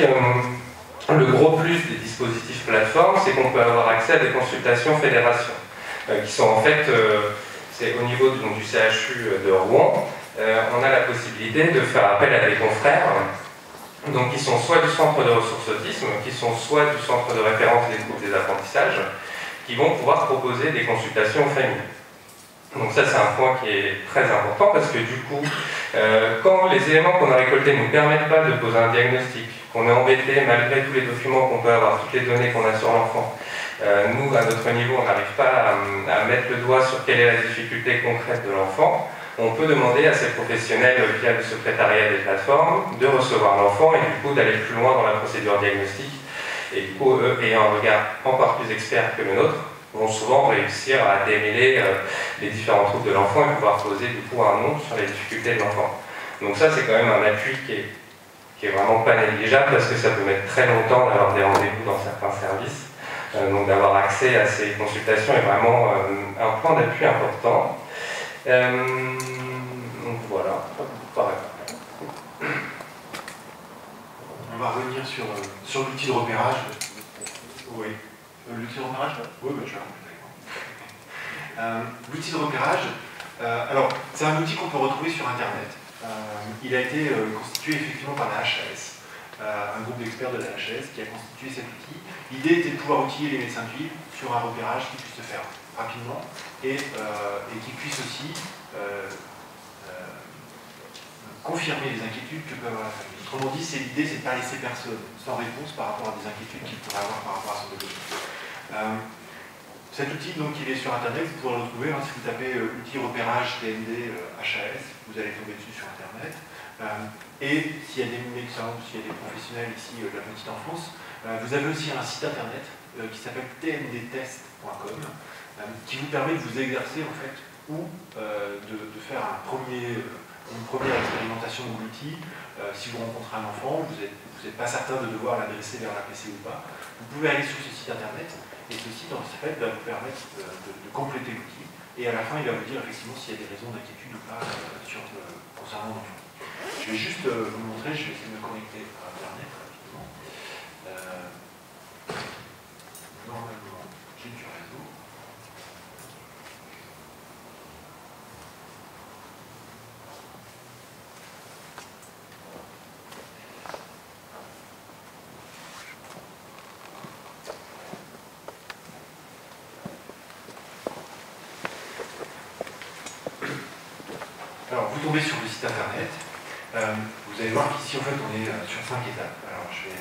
le gros plus des dispositifs plateformes, c'est qu'on peut avoir accès à des consultations fédération, qui sont en fait, c'est au niveau du CHU de Rouen, on a la possibilité de faire appel à des confrères, donc qui sont soit du centre de ressources autisme, qui sont soit du centre de référence des troubles des apprentissages, qui vont pouvoir proposer des consultations aux familles. Donc ça, c'est un point qui est très important parce que du coup, quand les éléments qu'on a récoltés ne nous permettent pas de poser un diagnostic, qu'on est embêté malgré tous les documents qu'on peut avoir, toutes les données qu'on a sur l'enfant, nous, à notre niveau, on n'arrive pas à mettre le doigt sur quelle est la difficulté concrète de l'enfant, on peut demander à ces professionnels, via le secrétariat des plateformes, de recevoir l'enfant et du coup d'aller plus loin dans la procédure diagnostique. Et du coup, eux, ayant un regard encore plus expert que le nôtre, vont souvent réussir à démêler les différents troubles de l'enfant et pouvoir poser du coup un nom sur les difficultés de l'enfant. Donc ça, c'est quand même un appui qui est vraiment pas négligeable parce que ça peut mettre très longtemps d'avoir des rendez-vous dans certains services. Donc d'avoir accès à ces consultations est vraiment un point d'appui important. Donc voilà, on va revenir sur l'outil de repérage. Oui. L'outil de repérage? Oui, je vais compléter. L'outil de repérage, alors c'est un outil qu'on peut retrouver sur Internet. Il a été constitué effectivement par la HAS, un groupe d'experts de la HAS qui a constitué cet outil. L'idée était de pouvoir outiller les médecins de ville sur un repérage qui puisse se faire rapidement et qui puisse aussi confirmer les inquiétudes que peut avoir la famille. Autrement dit, l'idée, c'est de ne pas laisser personne sans réponse par rapport à des inquiétudes qu'il pourrait avoir par rapport à son développement. Cet outil, donc, il est sur Internet, vous pourrez le retrouver, si vous tapez outil repérage TND HAS, vous allez tomber dessus sur Internet. Et s'il y a des médecins ou s'il y a des professionnels ici de la petite enfance, vous avez aussi un site Internet qui s'appelle tndtest.com qui vous permet de vous exercer, en fait, ou de faire une première expérimentation de l'outil. Si vous rencontrez un enfant, vous n'êtes pas certain de devoir l'adresser vers la PC ou pas, vous pouvez aller sur ce site Internet. Et ce site, en fait, va vous permettre de compléter l'outil. Et à la fin, il va vous dire effectivement s'il y a des raisons d'inquiétude ou pas concernant l'enfant. Je vais juste vous montrer, je vais essayer de me connecter à Internet rapidement. Normalement, j'ai du réseau. Alors, vous tombez sur le site Internet. Vous allez voir qu'ici, en fait, on est sur 5 étapes. Alors, je vais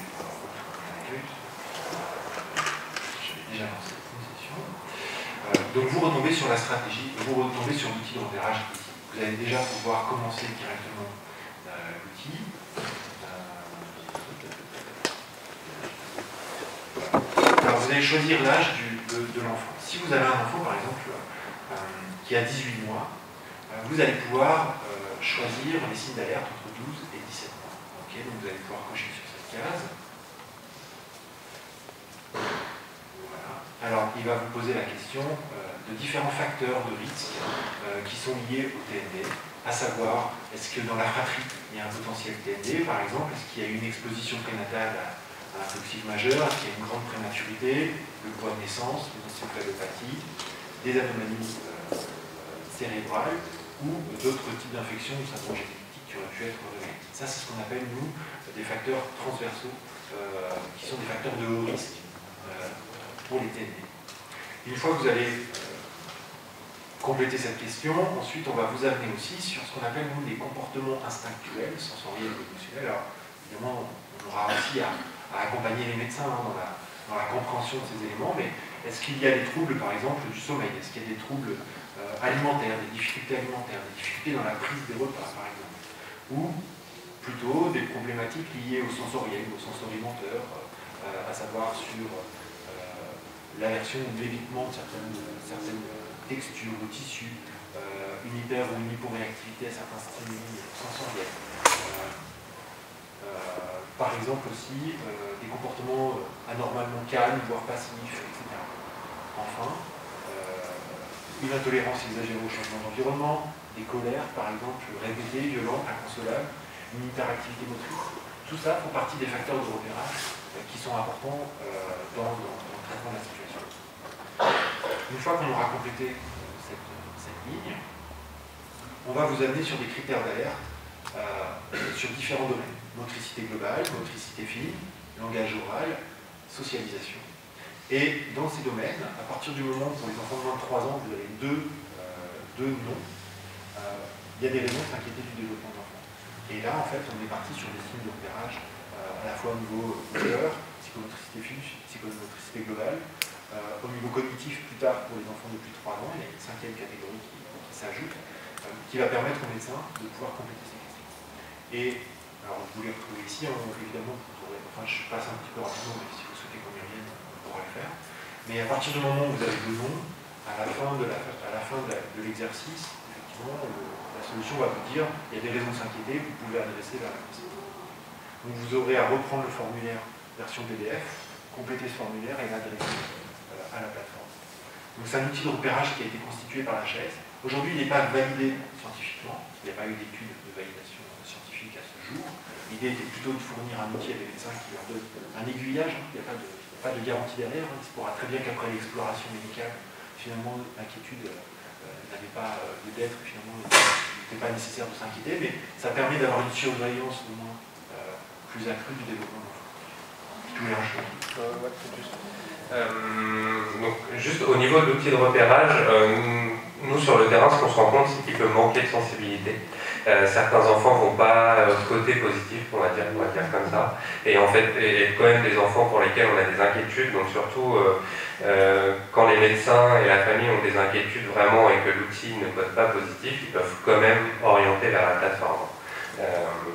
j'avais déjà lancé une session. Donc, vous retombez sur la stratégie, vous retombez sur l'outil de repérage ici. Vous allez déjà pouvoir commencer directement l'outil. Alors, vous allez choisir l'âge de l'enfant. Si vous avez un enfant, par exemple, qui a 18 mois, vous allez pouvoir choisir les signes d'alerte entre 12 et 17 mois. Okay, donc vous allez pouvoir cocher sur cette case. Voilà. Alors, il va vous poser la question de différents facteurs de risque qui sont liés au TND, à savoir, est-ce que dans la fratrie, il y a un potentiel TND, par exemple, est-ce qu'il y a une exposition prénatale à un toxique majeur, est-ce qu'il y a une grande prématurité, le poids de naissance, une encéphalopathie, des anomalies cérébrales, ou d'autres types d'infections ou syndromes génétiques qui auraient pu être révélés. Ça, c'est ce qu'on appelle, nous, des facteurs transversaux, qui sont des facteurs de haut risque pour les TND. Une fois que vous allez compléter cette question, ensuite, on va vous amener aussi sur ce qu'on appelle, nous, les comportements instinctuels, sensoriels et émotionnels. Alors, évidemment, on aura aussi à accompagner les médecins dans la compréhension de ces éléments, mais est-ce qu'il y a des troubles, par exemple, du sommeil? Est-ce qu'il y a des troubles alimentaires, des difficultés alimentaires, des difficultés dans la prise des repas, par exemple, ou plutôt des problématiques liées au sensoriel, au sensorimoteur, à savoir sur l'aversion ou l'évitement de certaines textures ou tissus, une hyper ou une hyporéactivité à certains stimuli sensoriels. Par exemple aussi des comportements anormalement calmes, voire passifs, etc. Enfin, une intolérance exagérée au changement d'environnement, des colères, par exemple, répétées, violentes, inconsolables, une hyperactivité motrice. Tout ça font partie des facteurs de repérage qui sont importants dans le traitement de la situation. Une fois qu'on aura complété cette ligne, on va vous amener sur des critères d'alerte sur différents domaines. Motricité globale, motricité fine, langage oral, socialisation. Et dans ces domaines, à partir du moment où pour les enfants de moins de 3 ans, vous avez deux de non, il y a des raisons de s'inquiéter du développement de l'enfant. Et là, en fait, on est parti sur des signes de repérage, à la fois au niveau moteur, psychomotricité fine, psychomotricité globale, au niveau cognitif plus tard pour les enfants de plus de 3 ans, il y a une 5e catégorie qui s'ajoute, qui va permettre aux médecins de pouvoir compléter ces questions. Et alors vous les retrouvez ici, évidemment, je passe un petit peu rapidement, mais si vous souhaitez qu'on y revienne, on pourra le faire. Mais à partir du moment où vous avez le nom, à la fin de l'exercice, effectivement, la solution va vous dire il y a des raisons de s'inquiéter, vous pouvez adresser vers la personne. Donc vous aurez à reprendre le formulaire version PDF, compléter ce formulaire et l'adresser à la plateforme. Donc c'est un outil de repérage qui a été constitué par la HAS. Aujourd'hui, il n'est pas validé scientifiquement, il n'y a pas eu d'étude de validation scientifique à ce jour. L'idée était plutôt de fournir un outil à des médecins qui leur donne un aiguillage, il n'y a pas de garantie derrière, il se pourra très bien qu'après l'exploration médicale, finalement l'inquiétude n'avait pas lieu d'être, finalement il n'était pas nécessaire de s'inquiéter, mais ça permet d'avoir une surveillance au moins plus accrue du développement de l'enfant. Tu voulais rajouter donc, juste au niveau de l'outil de repérage, nous sur le terrain, ce qu'on se rend compte, c'est qu'il peut manquer de sensibilité. Certains enfants ne vont pas côté positif, on va dire comme ça. Et en fait, il y a quand même des enfants pour lesquels on a des inquiétudes, donc surtout quand les médecins et la famille ont des inquiétudes vraiment et que l'outil ne code pas positif, ils peuvent quand même orienter vers la plateforme.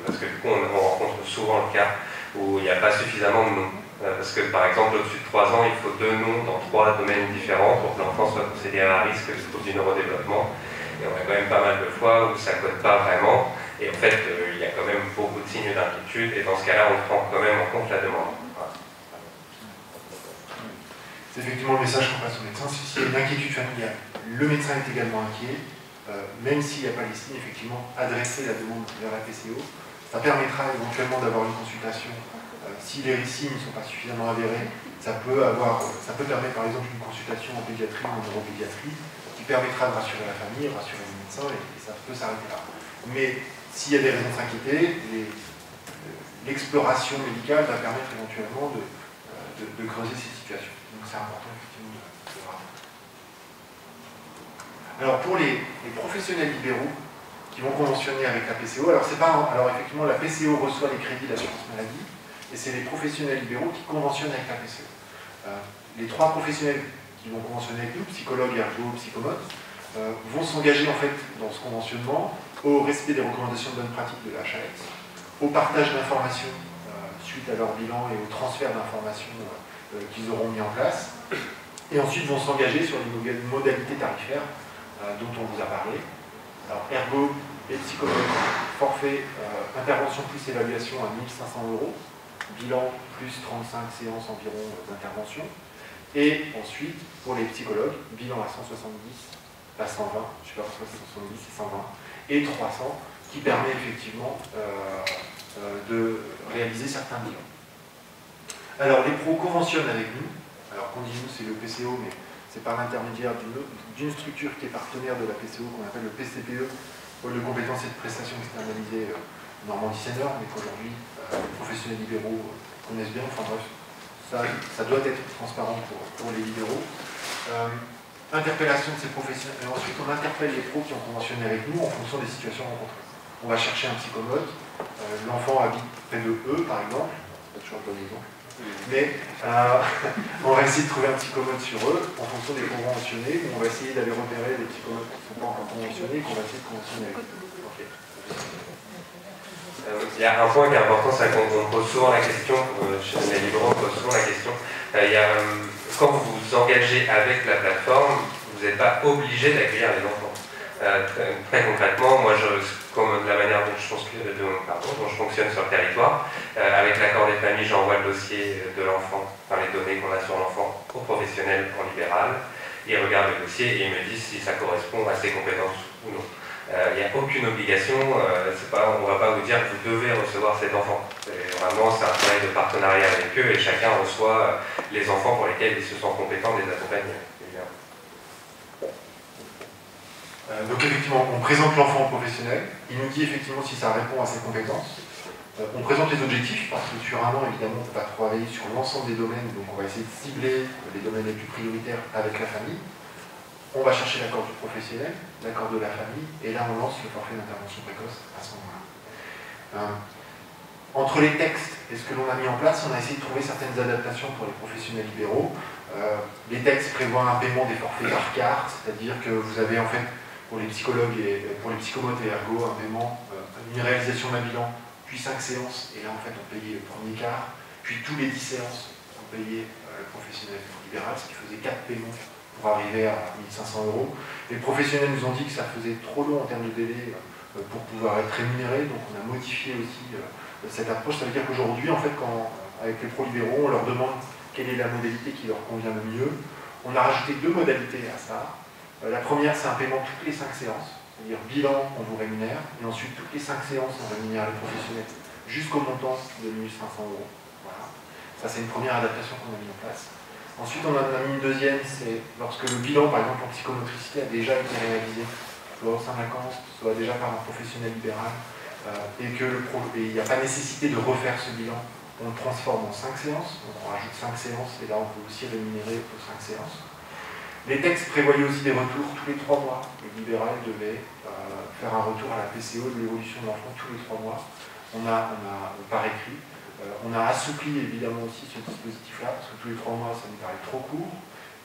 Parce que du coup, on rencontre souvent le cas où il n'y a pas suffisamment de noms. Parce que par exemple, au-dessus de 3 ans, il faut 2 noms dans 3 domaines différents pour que l'enfant soit considéré à risque de trouble du neurodéveloppement. Et on a quand même pas mal de fois où ça ne code pas vraiment. Et en fait, il y a quand même beaucoup de signes d'inquiétude. Et dans ce cas-là, on prend quand même en compte la demande. Voilà. C'est effectivement le message qu'on passe au médecin. S'il y a une inquiétude familiale, le médecin est également inquiet. Même s'il n'y a pas les signes, effectivement, adresser la demande vers la PCO. Ça permettra éventuellement d'avoir une consultation. Si les signes ne sont pas suffisamment avérés, ça peut permettre par exemple une consultation en pédiatrie ou en neuropédiatrie qui permettra de rassurer la famille, rassurer les médecins et ça peut s'arrêter là. Mais s'il y a des raisons de s'inquiéter, l'exploration médicale va permettre éventuellement de creuser ces situations. Donc c'est important effectivement de rappeler. Alors pour les professionnels libéraux qui vont conventionner avec la PCO, alors effectivement la PCO reçoit les crédits d'assurance maladie. Et c'est les professionnels libéraux qui conventionnent avec la PCO. Les 3 professionnels qui vont conventionner avec nous, psychologues, ergo, psychomotes, vont s'engager en fait dans ce conventionnement au respect des recommandations de bonne pratique de la HAS, au partage d'informations suite à leur bilan et au transfert d'informations qu'ils auront mis en place, et ensuite vont s'engager sur les modalités tarifaires dont on vous a parlé. Alors ergo et psychologue, forfait, intervention plus évaluation à 1 500 €. Bilan plus 35 séances environ d'intervention. Et ensuite, pour les psychologues, bilan à 170, à 120, je ne sais pas pourquoi c'est 170, c'est 120, et 300, qui permet effectivement de réaliser certains bilans. Alors, les pros conventionnent avec nous. Alors, qu'on dit nous, c'est le PCO, mais c'est par l'intermédiaire d'une structure qui est partenaire de la PCO, qu'on appelle le PCPE, pôle de compétences et de prestations externalisées Normandie-Senior, mais qu'aujourd'hui, les professionnels libéraux connaissent bien. Enfin bref, ça doit être transparent pour les libéraux. Interpellation de ces professionnels. Et ensuite, on interpelle les pros qui ont conventionné avec nous en fonction des situations rencontrées. On va chercher un psychomote. L'enfant habite près de eux, par exemple. C'est toujours un bon exemple. Mais on va essayer de trouver un psychomote sur eux en fonction des conventionnés. On va essayer d'aller repérer des psychomotes qui ne sont pas encore conventionnés et qu'on va essayer de conventionner avec eux. Okay. Il y a un point qui est important, c'est qu'on pose souvent la question, chez les libéraux, on pose souvent la question, quand vous vous engagez avec la plateforme, vous n'êtes pas obligé d'accueillir les enfants. Très concrètement, moi, comme la manière dont je fonctionne sur le territoire, avec l'accord des familles, j'envoie le dossier de l'enfant, enfin les données qu'on a sur l'enfant, aux professionnels en libéral. Ils regardent le dossier et ils me disent si ça correspond à ses compétences ou non. Il n'y a aucune obligation, on ne va pas vous dire que vous devez recevoir cet enfant. Vraiment, c'est un travail de partenariat avec eux et chacun reçoit les enfants pour lesquels il se sent compétent de les accompagner. Donc effectivement, on présente l'enfant au professionnel, il nous dit effectivement si ça répond à ses compétences. On présente les objectifs, parce que sur un an, évidemment, on ne peut pas travailler sur l'ensemble des domaines, donc on va essayer de cibler les domaines les plus prioritaires avec la famille. On va chercher l'accord du professionnel, l'accord de la famille, et là on lance le forfait d'intervention précoce à ce moment-là. Entre les textes et ce que l'on a mis en place, on a essayé de trouver certaines adaptations pour les professionnels libéraux. Les textes prévoient un paiement des forfaits par carte, c'est-à-dire que vous avez en fait, pour les psychologues et pour les psychomotes et ergo, un paiement, une réalisation d'un bilan, puis 5 séances, et là en fait on payait le premier quart, puis tous les 10 séances, on payait le professionnel libéral, ce qui faisait 4 paiements pour arriver à 1500 €. Les professionnels nous ont dit que ça faisait trop long en termes de délai pour pouvoir être rémunérés, donc on a modifié aussi cette approche. Ça veut dire qu'aujourd'hui, en fait, avec les pro-libéraux, on leur demande quelle est la modalité qui leur convient le mieux. On a rajouté 2 modalités à ça. La première, c'est un paiement toutes les 5 séances, c'est-à-dire bilan, on vous rémunère, et ensuite toutes les 5 séances, on rémunère les professionnels jusqu'au montant de 1500 €. Voilà. Ça, c'est une première adaptation qu'on a mis en place. Ensuite, on en a mis une deuxième, c'est lorsque le bilan, par exemple, en psychomotricité a déjà été réalisé, soit au sein de la CANS, soit déjà par un professionnel libéral, et qu'il n'y a pas nécessité de refaire ce bilan, on le transforme en 5 séances, donc on rajoute 5 séances, et là on peut aussi rémunérer aux 5 séances. Les textes prévoyaient aussi des retours tous les 3 mois. Le libéral devait faire un retour à la PCO de l'évolution de l'enfant tous les 3 mois. On a par écrit. On a assoupli évidemment aussi ce dispositif-là, parce que tous les 3 mois, ça nous paraît trop court,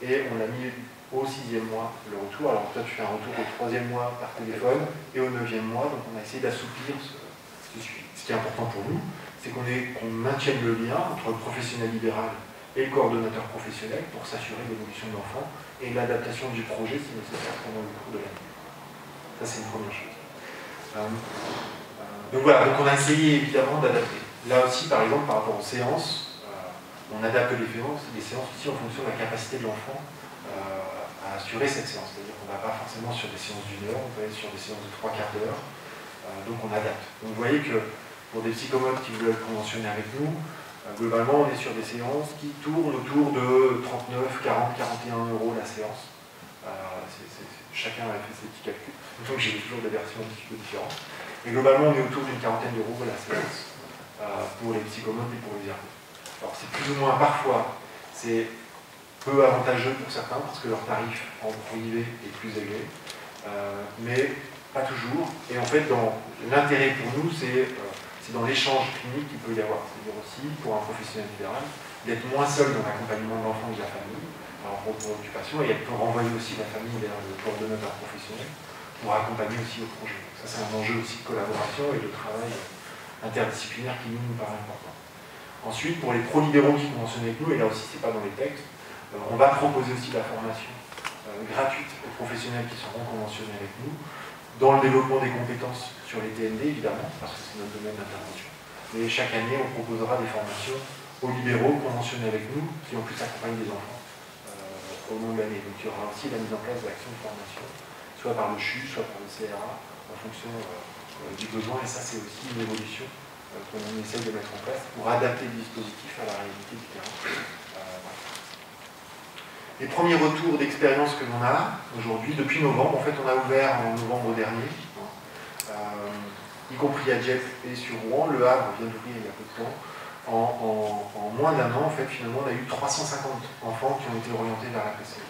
et on l'a mis au 6e mois, le retour. Alors toi, tu fais un retour au 3e mois par téléphone, et au 9e mois, donc on a essayé d'assouplir ce suivi. Ce qui est important pour nous, c'est qu'on maintienne le lien entre le professionnel libéral et le coordonnateur professionnel pour s'assurer de l'évolution de l'enfant et l'adaptation du projet si nécessaire pendant le cours de l'année. Ça, c'est une première chose. Donc voilà, donc on a essayé évidemment d'adapter. Là aussi, par exemple, par rapport aux séances, on adapte les séances aussi en fonction de la capacité de l'enfant à assurer cette séance. C'est-à-dire qu'on ne va pas forcément sur des séances d'1 heure, on peut aller sur des séances de 3/4 d'heure. Donc on adapte. Donc vous voyez que pour des psychomotes qui veulent conventionner avec nous, globalement on est sur des séances qui tournent autour de 39, 40, 41 € la séance. Chacun a fait ses petits calculs. Donc j'ai toujours des versions un petit peu différentes. Mais globalement on est autour d'une quarantaine d'euros la séance. Pour les psychomotes et pour les ergots. Alors c'est plus ou moins parfois, c'est peu avantageux pour certains parce que leur tarif en privé est plus élevé, mais pas toujours. Et en fait, l'intérêt pour nous, c'est dans l'échange clinique qu'il peut y avoir. C'est-à-dire aussi, pour un professionnel libéral, d'être moins seul dans l'accompagnement de l'enfant et de la famille par rapport aux préoccupations, et elle peut renvoyer aussi la famille vers le coordonnateur professionnel pour accompagner aussi le projet. Donc ça, c'est un enjeu aussi de collaboration et de travail interdisciplinaire qui nous paraît important. Ensuite, pour les pro-libéraux qui conventionnent avec nous, et là aussi c'est pas dans les textes, on va proposer aussi de la formation gratuite aux professionnels qui seront conventionnés avec nous, dans le développement des compétences sur les TND évidemment, parce que c'est notre domaine d'intervention. Mais chaque année, on proposera des formations aux libéraux conventionnés avec nous, qui en plus accompagnent des enfants au long de l'année. Donc il y aura aussi la mise en place d'actions de formation, soit par le CHU, soit par le CRA, en fonction du besoin, et ça c'est aussi une évolution qu'on essaie de mettre en place pour adapter le dispositif à la réalité du terrain. Les premiers retours d'expérience que l'on a aujourd'hui, depuis novembre, en fait on a ouvert en novembre dernier, y compris à Dieppe et sur Rouen, Le Havre vient d'ouvrir il y a peu de temps. En moins d'un an, en fait, finalement, on a eu 350 enfants qui ont été orientés vers la PCO.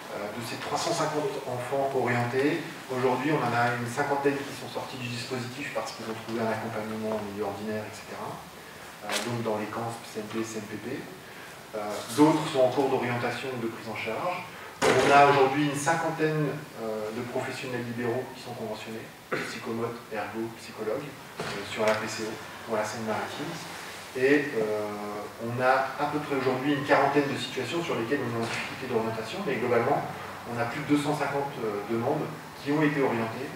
De ces 350 enfants orientés, aujourd'hui on en a une cinquantaine qui sont sortis du dispositif parce qu'ils ont trouvé un accompagnement en milieu ordinaire, etc. Donc dans les camps CMP, CMPP. D'autres sont en cours d'orientation ou de prise en charge. On a aujourd'hui une cinquantaine de professionnels libéraux qui sont conventionnés, psychomotes, ergo, psychologues, sur la PCO pour la Seine-Maritime. Et on a à peu près aujourd'hui une quarantaine de situations sur lesquelles on est en difficulté d'orientation, mais globalement, on a plus de 250 demandes qui ont été orientées,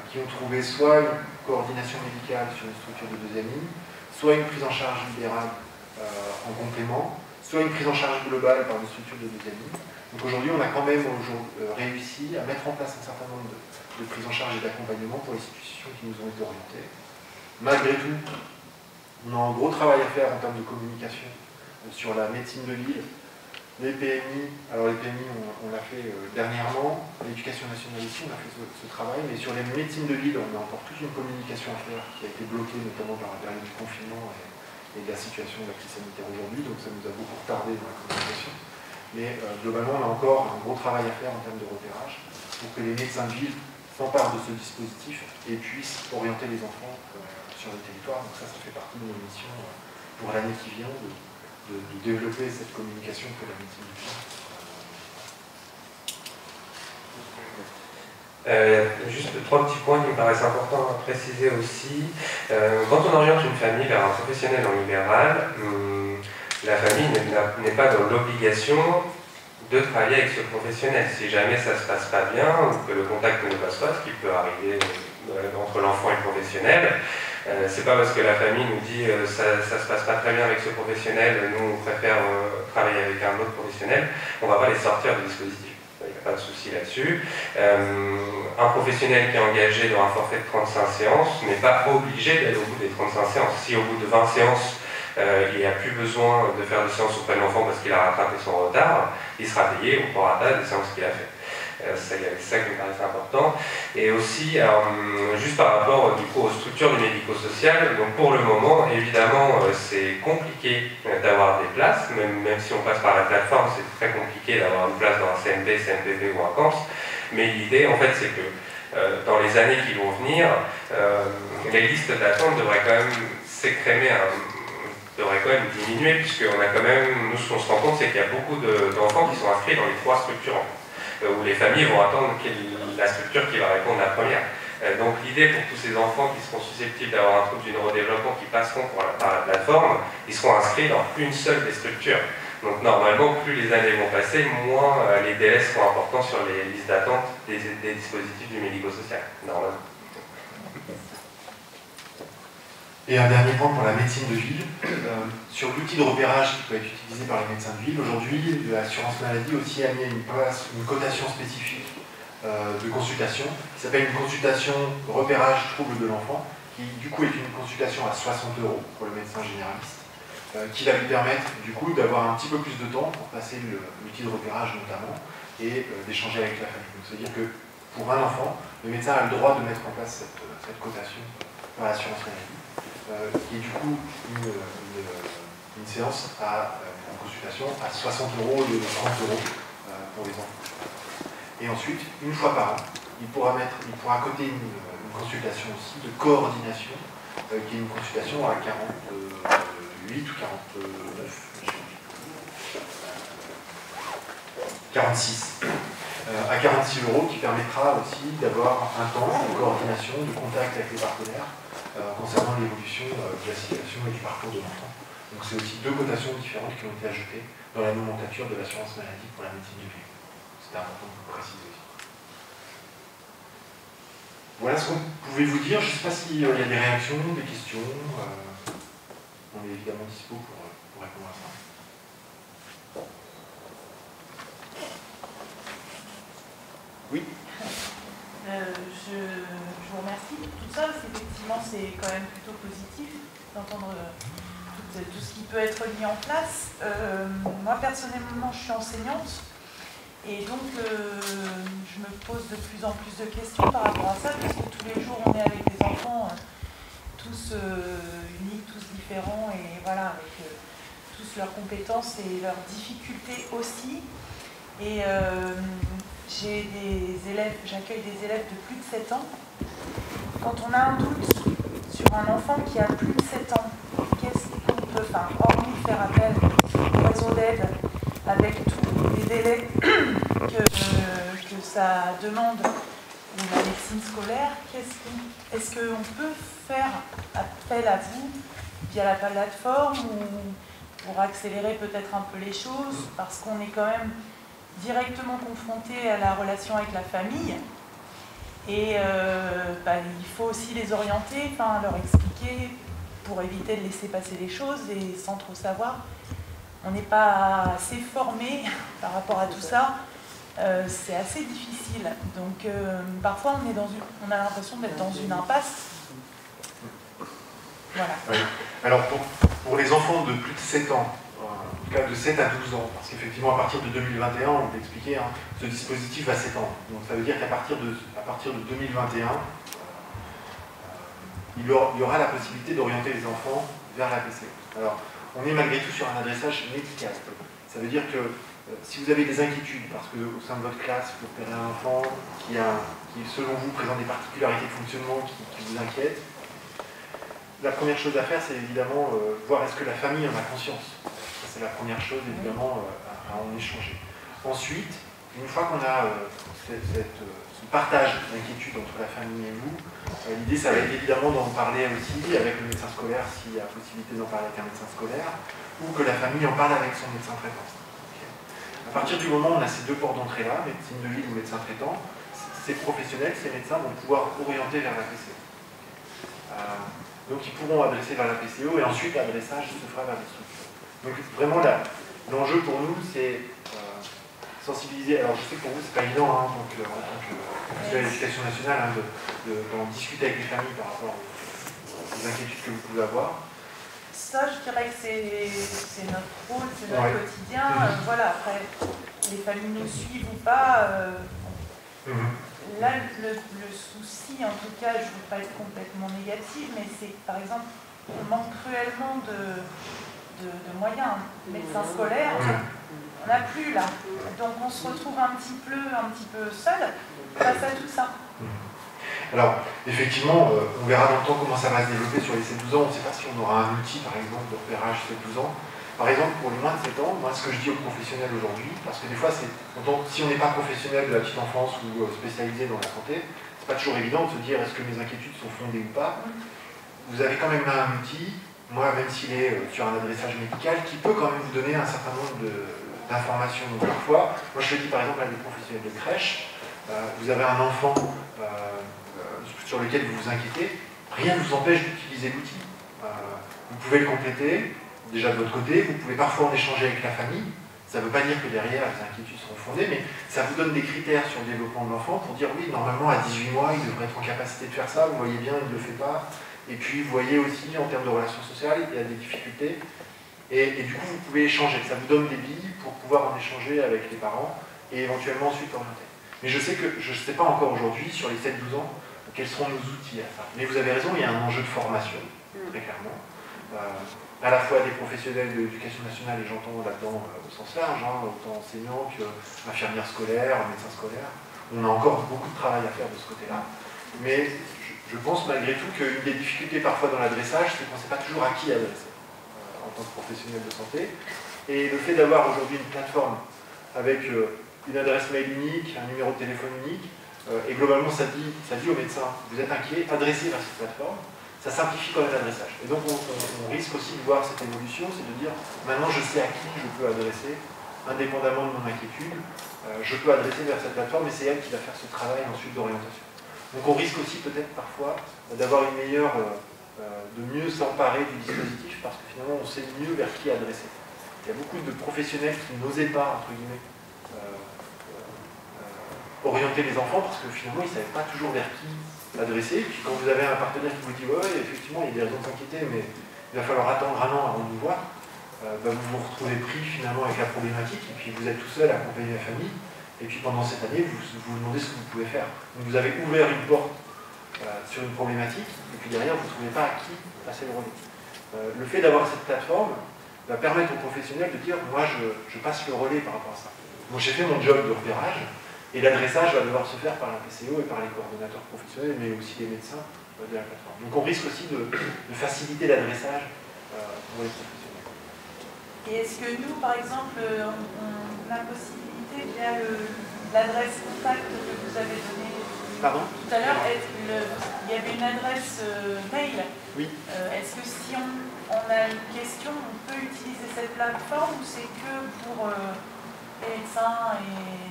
qui ont trouvé soit une coordination médicale sur une structure de deuxième ligne, soit une prise en charge libérale en complément, soit une prise en charge globale par une structure de deuxième ligne. Donc aujourd'hui, on a quand même réussi à mettre en place un certain nombre de prises en charge et d'accompagnement pour les situations qui nous ont été orientées. Malgré tout, on a un gros travail à faire en termes de communication sur la médecine de l'île, les PMI. Alors les PMI, on l'a fait dernièrement, l'éducation nationale ici, on a fait ce travail, mais sur les médecines de l'île, on a encore toute une communication à faire qui a été bloquée notamment par la période du confinement et de la situation de la crise sanitaire aujourd'hui, donc ça nous a beaucoup retardé dans la communication. Mais globalement, on a encore un gros travail à faire en termes de repérage. pour que les médecins de ville s'emparent de ce dispositif et puissent orienter les enfants sur le territoire. Donc ça fait partie de nos missions pour l'année qui vient, de développer cette communication que la médecine de ville. Juste 3 petits points qui me paraissent importants à préciser aussi. Quand on oriente une famille vers un professionnel en libéral, la famille n'est pas dans l'obligation de travailler avec ce professionnel. Si jamais ça ne se passe pas bien ou que le contact ne passe pas, ce qui peut arriver entre l'enfant et le professionnel, c'est pas parce que la famille nous dit ça se passe pas très bien avec ce professionnel, nous on préfère travailler avec un autre professionnel, on va pas les sortir du dispositif. Il n'y a pas de souci là-dessus. Un professionnel qui est engagé dans un forfait de 35 séances n'est pas obligé d'aller au bout des 35 séances. Si au bout de 20 séances, il n'y a plus besoin de faire de séances auprès de l'enfant parce qu'il a rattrapé son retard, il sera payé au prorata des séances qu'il a fait. C'est ça qui me paraissait important. Et aussi, juste par rapport du coup, aux structures du médico-social, donc pour le moment, évidemment, c'est compliqué d'avoir des places, même si on passe par la plateforme, c'est très compliqué d'avoir une place dans un CMP, CMPP ou un CAMS. Mais l'idée, en fait, c'est que dans les années qui vont venir, les listes d'attente devraient quand même s'écrémer, devraient quand même diminuer, puisqu'on a quand même, nous, ce qu'on se rend compte, c'est qu'il y a beaucoup d'enfants qui sont inscrits dans les 3 structures, où les familles vont attendre la structure qui va répondre à la première. Donc l'idée pour tous ces enfants qui seront susceptibles d'avoir un trouble du neurodéveloppement qui passeront par la plateforme, ils seront inscrits dans une seule des structures. Donc normalement, plus les années vont passer, moins les délais seront importants sur les listes d'attente des dispositifs du médico-social, normalement. Et un dernier point pour la médecine de ville. Sur l'outil de repérage qui peut être utilisé par les médecins de ville, aujourd'hui, l'assurance maladie aussi a mis une cotation spécifique de consultation qui s'appelle une consultation repérage trouble de l'enfant, qui du coup est une consultation à 60 € pour le médecin généraliste, qui va lui permettre du coup d'avoir un petit peu plus de temps pour passer l'outil de repérage notamment et d'échanger avec la famille. Donc c'est-à-dire que pour un enfant, le médecin a le droit de mettre en place cette cotation par l'assurance maladie. Qui est du coup une séance une consultation à 60 € au lieu de 30 € pour les enfants. Et ensuite, une fois par an, il pourra coter une consultation aussi de coordination, qui est une consultation à 48 ou 46. À 46 € qui permettra aussi d'avoir un temps de coordination, de contact avec les partenaires concernant l'évolution de la situation et du parcours de l'enfant. Donc c'est aussi 2 cotations différentes qui ont été ajoutées dans la nomenclature de l'assurance maladie pour la médecine de ville. C'était important de le préciser aussi. Voilà ce qu'on pouvait vous dire. Je ne sais pas s'il y a des réactions, des questions. On est évidemment dispo pour répondre à ça. Oui. Je vous remercie. Tout ça, effectivement, c'est quand même plutôt positif d'entendre tout ce qui peut être mis en place. Moi, personnellement, je suis enseignante et donc je me pose de plus en plus de questions par rapport à ça, parce que tous les jours, on est avec des enfants tous uniques, tous différents, et voilà, avec tous leurs compétences et leurs difficultés aussi. Et j'accueille des élèves de plus de 7 ans. Quand on a un doute sur un enfant qui a plus de 7 ans, qu'est-ce qu'on peut faire, hormis faire appel au réseau d'aide avec tous les délais que ça demande de la médecine scolaire, est-ce qu'on peut faire appel à vous via la plateforme ou pour accélérer peut-être un peu les choses, parce qu'on est quand même directement confronté à la relation avec la famille et il faut aussi les orienter, leur expliquer pour éviter de laisser passer les choses, et sans trop savoir, on n'est pas assez formé par rapport à tout ça, c'est assez difficile, donc parfois on a l'impression d'être dans une impasse. Voilà. Oui. Alors pour les enfants de plus de 7 ans, en tout cas de 7 à 12 ans, parce qu'effectivement à partir de 2021, on peut expliquer, ce dispositif va s'étendre. Donc ça veut dire qu'à partir de 2021, il y aura la possibilité d'orienter les enfants vers l'APC. Alors on est malgré tout sur un adressage médical. Ça veut dire que si vous avez des inquiétudes, parce qu'au sein de votre classe, vous repérez un enfant qui, selon vous, présente des particularités de fonctionnement qui vous inquiètent, la première chose à faire, c'est évidemment voir est-ce que la famille en a conscience. Ça, c'est la première chose, évidemment, à en échanger. Ensuite, une fois qu'on a ce partage d'inquiétude entre la famille et vous, l'idée, ça va être évidemment d'en parler aussi avec le médecin scolaire, s'il y a possibilité d'en parler avec un médecin scolaire, ou que la famille en parle avec son médecin traitant. À partir du moment où on a ces deux portes d'entrée-là, médecine de ville ou médecin traitant, ces professionnels, ces médecins vont pouvoir orienter vers la PCO. Donc ils pourront adresser vers la PCO et ensuite l'adressage se fera vers les structures. Donc vraiment l'enjeu pour nous, c'est sensibiliser. Alors je sais que pour vous, c'est pas évident en tant que professionnel de l'éducation nationale d'en discuter avec les familles par rapport aux inquiétudes que vous pouvez avoir. Ça, je dirais que c'est notre rôle, c'est notre quotidien. Voilà, après, les familles nous suivent ou pas. Là, le souci, en tout cas, je ne veux pas être complètement négative, mais c'est que, par exemple, on manque cruellement de moyens. Médecins scolaires, on n'a plus là. Donc on se retrouve un petit peu seul face à tout ça. Alors, effectivement, on verra dans le temps comment ça va se développer sur les 7-12 ans. On ne sait pas si on aura un outil, par exemple, de repérage 7-12 ans. Par exemple, pour les moins de 7 ans, moi, ce que je dis aux professionnels aujourd'hui, parce que des fois, si on n'est pas professionnel de la petite enfance ou spécialisé dans la santé, c'est pas toujours évident de se dire est-ce que mes inquiétudes sont fondées ou pas. Vous avez quand même là un outil, moi, même s'il est sur un adressage médical, qui peut quand même vous donner un certain nombre d'informations. Donc, parfois, moi, je le dis par exemple à des professionnels de crèche, vous avez un enfant sur lequel vous vous inquiétez, rien ne vous empêche d'utiliser l'outil. Vous pouvez le compléter, déjà de votre côté, vous pouvez parfois en échanger avec la famille. Ça ne veut pas dire que derrière les inquiétudes seront fondées, mais ça vous donne des critères sur le développement de l'enfant pour dire oui, normalement à 18 mois, il devrait être en capacité de faire ça, vous voyez bien, il ne le fait pas. Et puis vous voyez aussi en termes de relations sociales, il y a des difficultés. Et du coup, vous pouvez échanger. Ça vous donne des billes pour pouvoir en échanger avec les parents et éventuellement ensuite orienter. Mais je sais que je ne sais pas encore aujourd'hui, sur les 7-12 ans, quels seront nos outils à ça. Mais vous avez raison, il y a un enjeu de formation, très clairement. À la fois des professionnels de l'éducation nationale, et j'entends là-dedans au sens large, autant enseignants qu'infirmières scolaires, médecins scolaires. On a encore beaucoup de travail à faire de ce côté-là. Mais je pense malgré tout qu'une des difficultés parfois dans l'adressage, c'est qu'on ne sait pas toujours à qui adresser en tant que professionnel de santé. Et le fait d'avoir aujourd'hui une plateforme avec une adresse mail unique, un numéro de téléphone unique, et globalement ça dit aux médecins, vous êtes inquiets, adressez vers cette plateforme, ça simplifie quand même l'adressage. Et donc on risque aussi de voir cette évolution, c'est de dire, maintenant je sais à qui je peux adresser, indépendamment de mon inquiétude, je peux adresser vers cette plateforme et c'est elle qui va faire ce travail ensuite d'orientation. Donc on risque aussi peut-être parfois d'avoir une meilleure, de mieux s'emparer du dispositif parce que finalement on sait mieux vers qui adresser. Il y a beaucoup de professionnels qui n'osaient pas, entre guillemets, orienter les enfants parce que finalement ils ne savaient pas toujours vers qui adresser. Puis quand vous avez un partenaire qui vous dit ouais, effectivement il y a des raisons de s'inquiéter mais il va falloir attendre un an avant de vous voir, vous vous retrouvez pris finalement avec la problématique et puis vous êtes tout seul à accompagner la famille et puis pendant cette année vous vous demandez ce que vous pouvez faire. Donc vous avez ouvert une porte sur une problématique et puis derrière vous ne trouvez pas à qui passer le relais. Le fait d'avoir cette plateforme va permettre aux professionnels de dire moi je passe le relais par rapport à ça. Donc j'ai fait mon job de repérage. Et l'adressage va devoir se faire par la PCO et par les coordonnateurs professionnels, mais aussi les médecins de la plateforme. Donc on risque aussi de faciliter l'adressage pour les professionnels. Et est-ce que nous, par exemple, on a la possibilité via l'adresse contact que vous avez donnée tout à l'heure, il y avait une adresse mail. Oui. Est-ce que si on a une question, on peut utiliser cette plateforme ou c'est que pour les médecins et...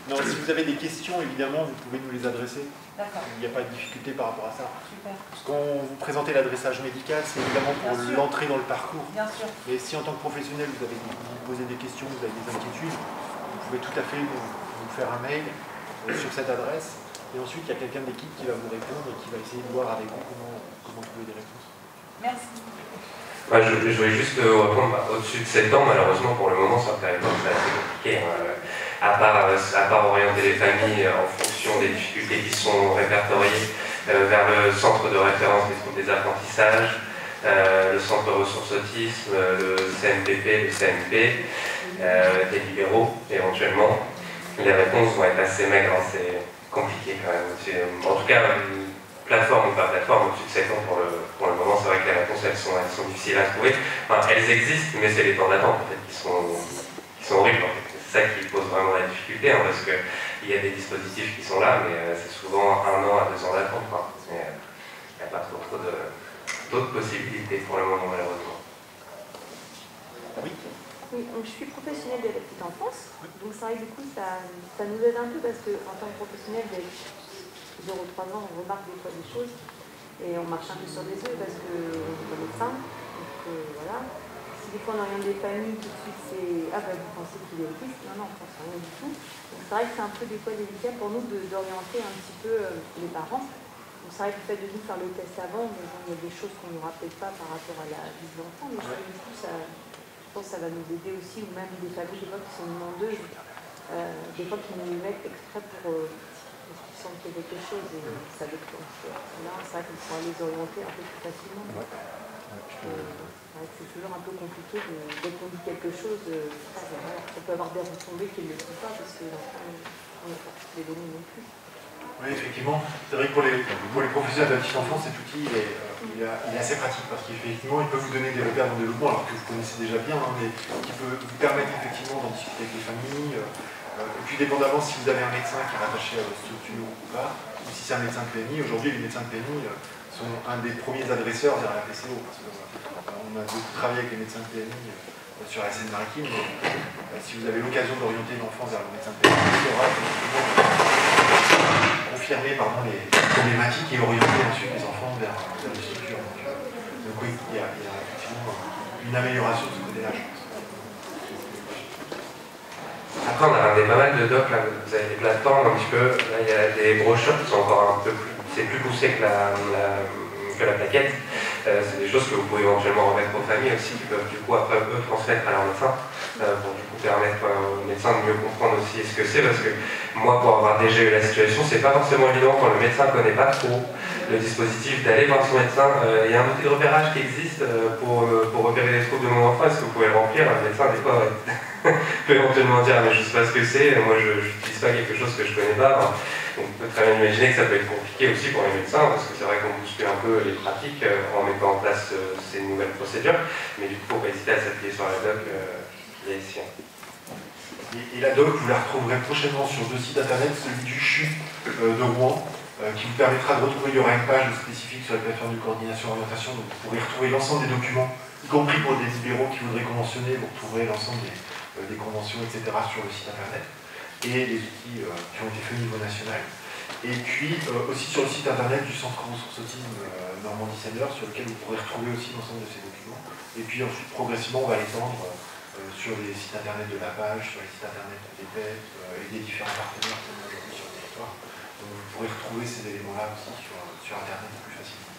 Non, si vous avez des questions, évidemment, vous pouvez nous les adresser. D'accord. Il n'y a pas de difficulté par rapport à ça. Super. Quand vous présentez l'adressage médical, c'est évidemment pour l'entrée dans le parcours. Bien sûr. Et si en tant que professionnel, vous posez des questions, vous avez des inquiétudes, vous pouvez tout à fait nous faire un mail sur cette adresse. Et ensuite, il y a quelqu'un de l'équipe qui va vous répondre et qui va essayer de voir avec vous comment trouver des réponses. Merci. Ouais, je voulais juste répondre au-dessus de 7 ans, malheureusement pour le moment sur le territoire c'est assez compliqué. À part orienter les familles en fonction des difficultés qui sont répertoriées vers le centre de référence des troubles des apprentissages, le centre de ressources autisme, le CMPP, le CMP. des libéraux éventuellement. Les réponses vont être assez maigres, hein, c'est compliqué quand même. En tout cas, plateforme ou pas plateforme, au-dessus de 7 ans pour le moment, c'est vrai que les réponses elles sont difficiles à trouver. Enfin, elles existent, mais c'est les temps d'attente en fait, qui sont horribles. En fait. C'est ça qui pose vraiment la difficulté, hein, parce qu'il y a des dispositifs qui sont là, mais c'est souvent 1 an à 2 ans d'attente. Il n'y a pas trop d'autres possibilités pour le moment, malheureusement. Oui. Oui, donc je suis professionnelle de la petite enfance, donc c'est vrai que du coup ça nous aide un peu parce qu'en tant que professionnel de 0-3 ans, on remarque des fois des choses et on marche un peu sur des œufs parce qu'on est médecin. Donc voilà. Si des fois on oriente des familles, tout de suite c'est ah ben vous pensez qu'il est autiste? Non, on pense rien du tout. Donc c'est vrai que c'est un peu des fois délicat pour nous d'orienter un petit peu les parents. Donc c'est vrai que le fait de nous faire le test avant, mais bon, il y a des choses qu'on n'aura peut-être pas par rapport à la vie de l'enfant, mais du coup je pense que ça va nous aider aussi, ou même des familles des fois qui sont demandeuses, des fois qui nous mettent exprès pour parce qu'ils sentent qu'il y a quelque chose et ça déclenche. Là, c'est vrai qu'on pourra les orienter un peu plus facilement. C'est toujours un peu compliqué dès qu'on dit quelque chose, ça peut avoir des retombées qui ne le font pas parce que l'enfant, on n'a pas toutes les données non plus. Oui, effectivement. C'est vrai que pour les professionnels de la petite enfance, cet outil il est assez pratique parce qu'effectivement, il peut vous donner des repères dans le développement, alors que vous connaissez déjà bien, hein, mais qui peut vous permettre effectivement d'en discuter avec les familles. Et puis, dépendamment si vous avez un médecin qui est rattaché à votre structure ou pas, ou si c'est un médecin de PMI, aujourd'hui, les médecins de PMI sont un des premiers adresseurs vers la PCO. Parce qu'on a beaucoup travaillé avec les médecins de PMI sur la Seine-Maritime, mais si vous avez l'occasion d'orienter l'enfant vers le médecin de PMI, il saura confirmer les problématiques et orienter ensuite les enfants vers les structures. Donc oui, il y a effectivement une amélioration de ce côté-là, je pense. Après, on a ramené pas mal de docs, là. Vous avez des plateformes un petit peu, là il y a des brochures qui sont encore un peu plus, c'est plus poussé que la plaquette. C'est des choses que vous pouvez éventuellement remettre aux familles aussi, qui peuvent du coup après eux transmettre à leur médecin, pour du coup permettre aux médecins de mieux comprendre aussi ce que c'est, parce que moi pour avoir déjà eu la situation, c'est pas forcément évident quand le médecin ne connaît pas trop le dispositif d'aller voir son médecin. Il y a un outil de repérage qui existe pour repérer les troubles de mon enfant, est-ce que vous pouvez le remplir? Le médecin des fois peut éventuellement dire mais je sais pas ce que c'est, moi je n'utilise pas quelque chose que je connais pas. Donc on peut très bien imaginer que ça peut être compliqué aussi pour les médecins, parce que c'est vrai qu'on bouscule un peu les pratiques en mettant en place ces nouvelles procédures, mais du coup il ne faut pas hésiter à s'appuyer sur la doc qu'il y a ici. Et la doc, vous la retrouverez prochainement sur 2 sites internet, celui du CHU de Rouen, qui vous permettra de retrouver, il y aura une page spécifique sur la plateforme de coordination orientation, donc vous pourrez retrouver l'ensemble des documents, y compris pour des libéraux qui voudraient conventionner, vous retrouverez l'ensemble des conventions, etc. sur le site internet, et les outils qui ont été faits au niveau national. Et puis aussi sur le site internet du Centre Ressources Autisme Normandie Senior, sur lequel vous pourrez retrouver aussi l'ensemble de ces documents. Et puis ensuite, progressivement, on va l'étendre sur les sites internet de la page, sur les sites internet des PEP et des différents partenaires qu'on a aujourd'hui sur le territoire. Donc vous pourrez retrouver ces éléments-là aussi sur internet plus facilement.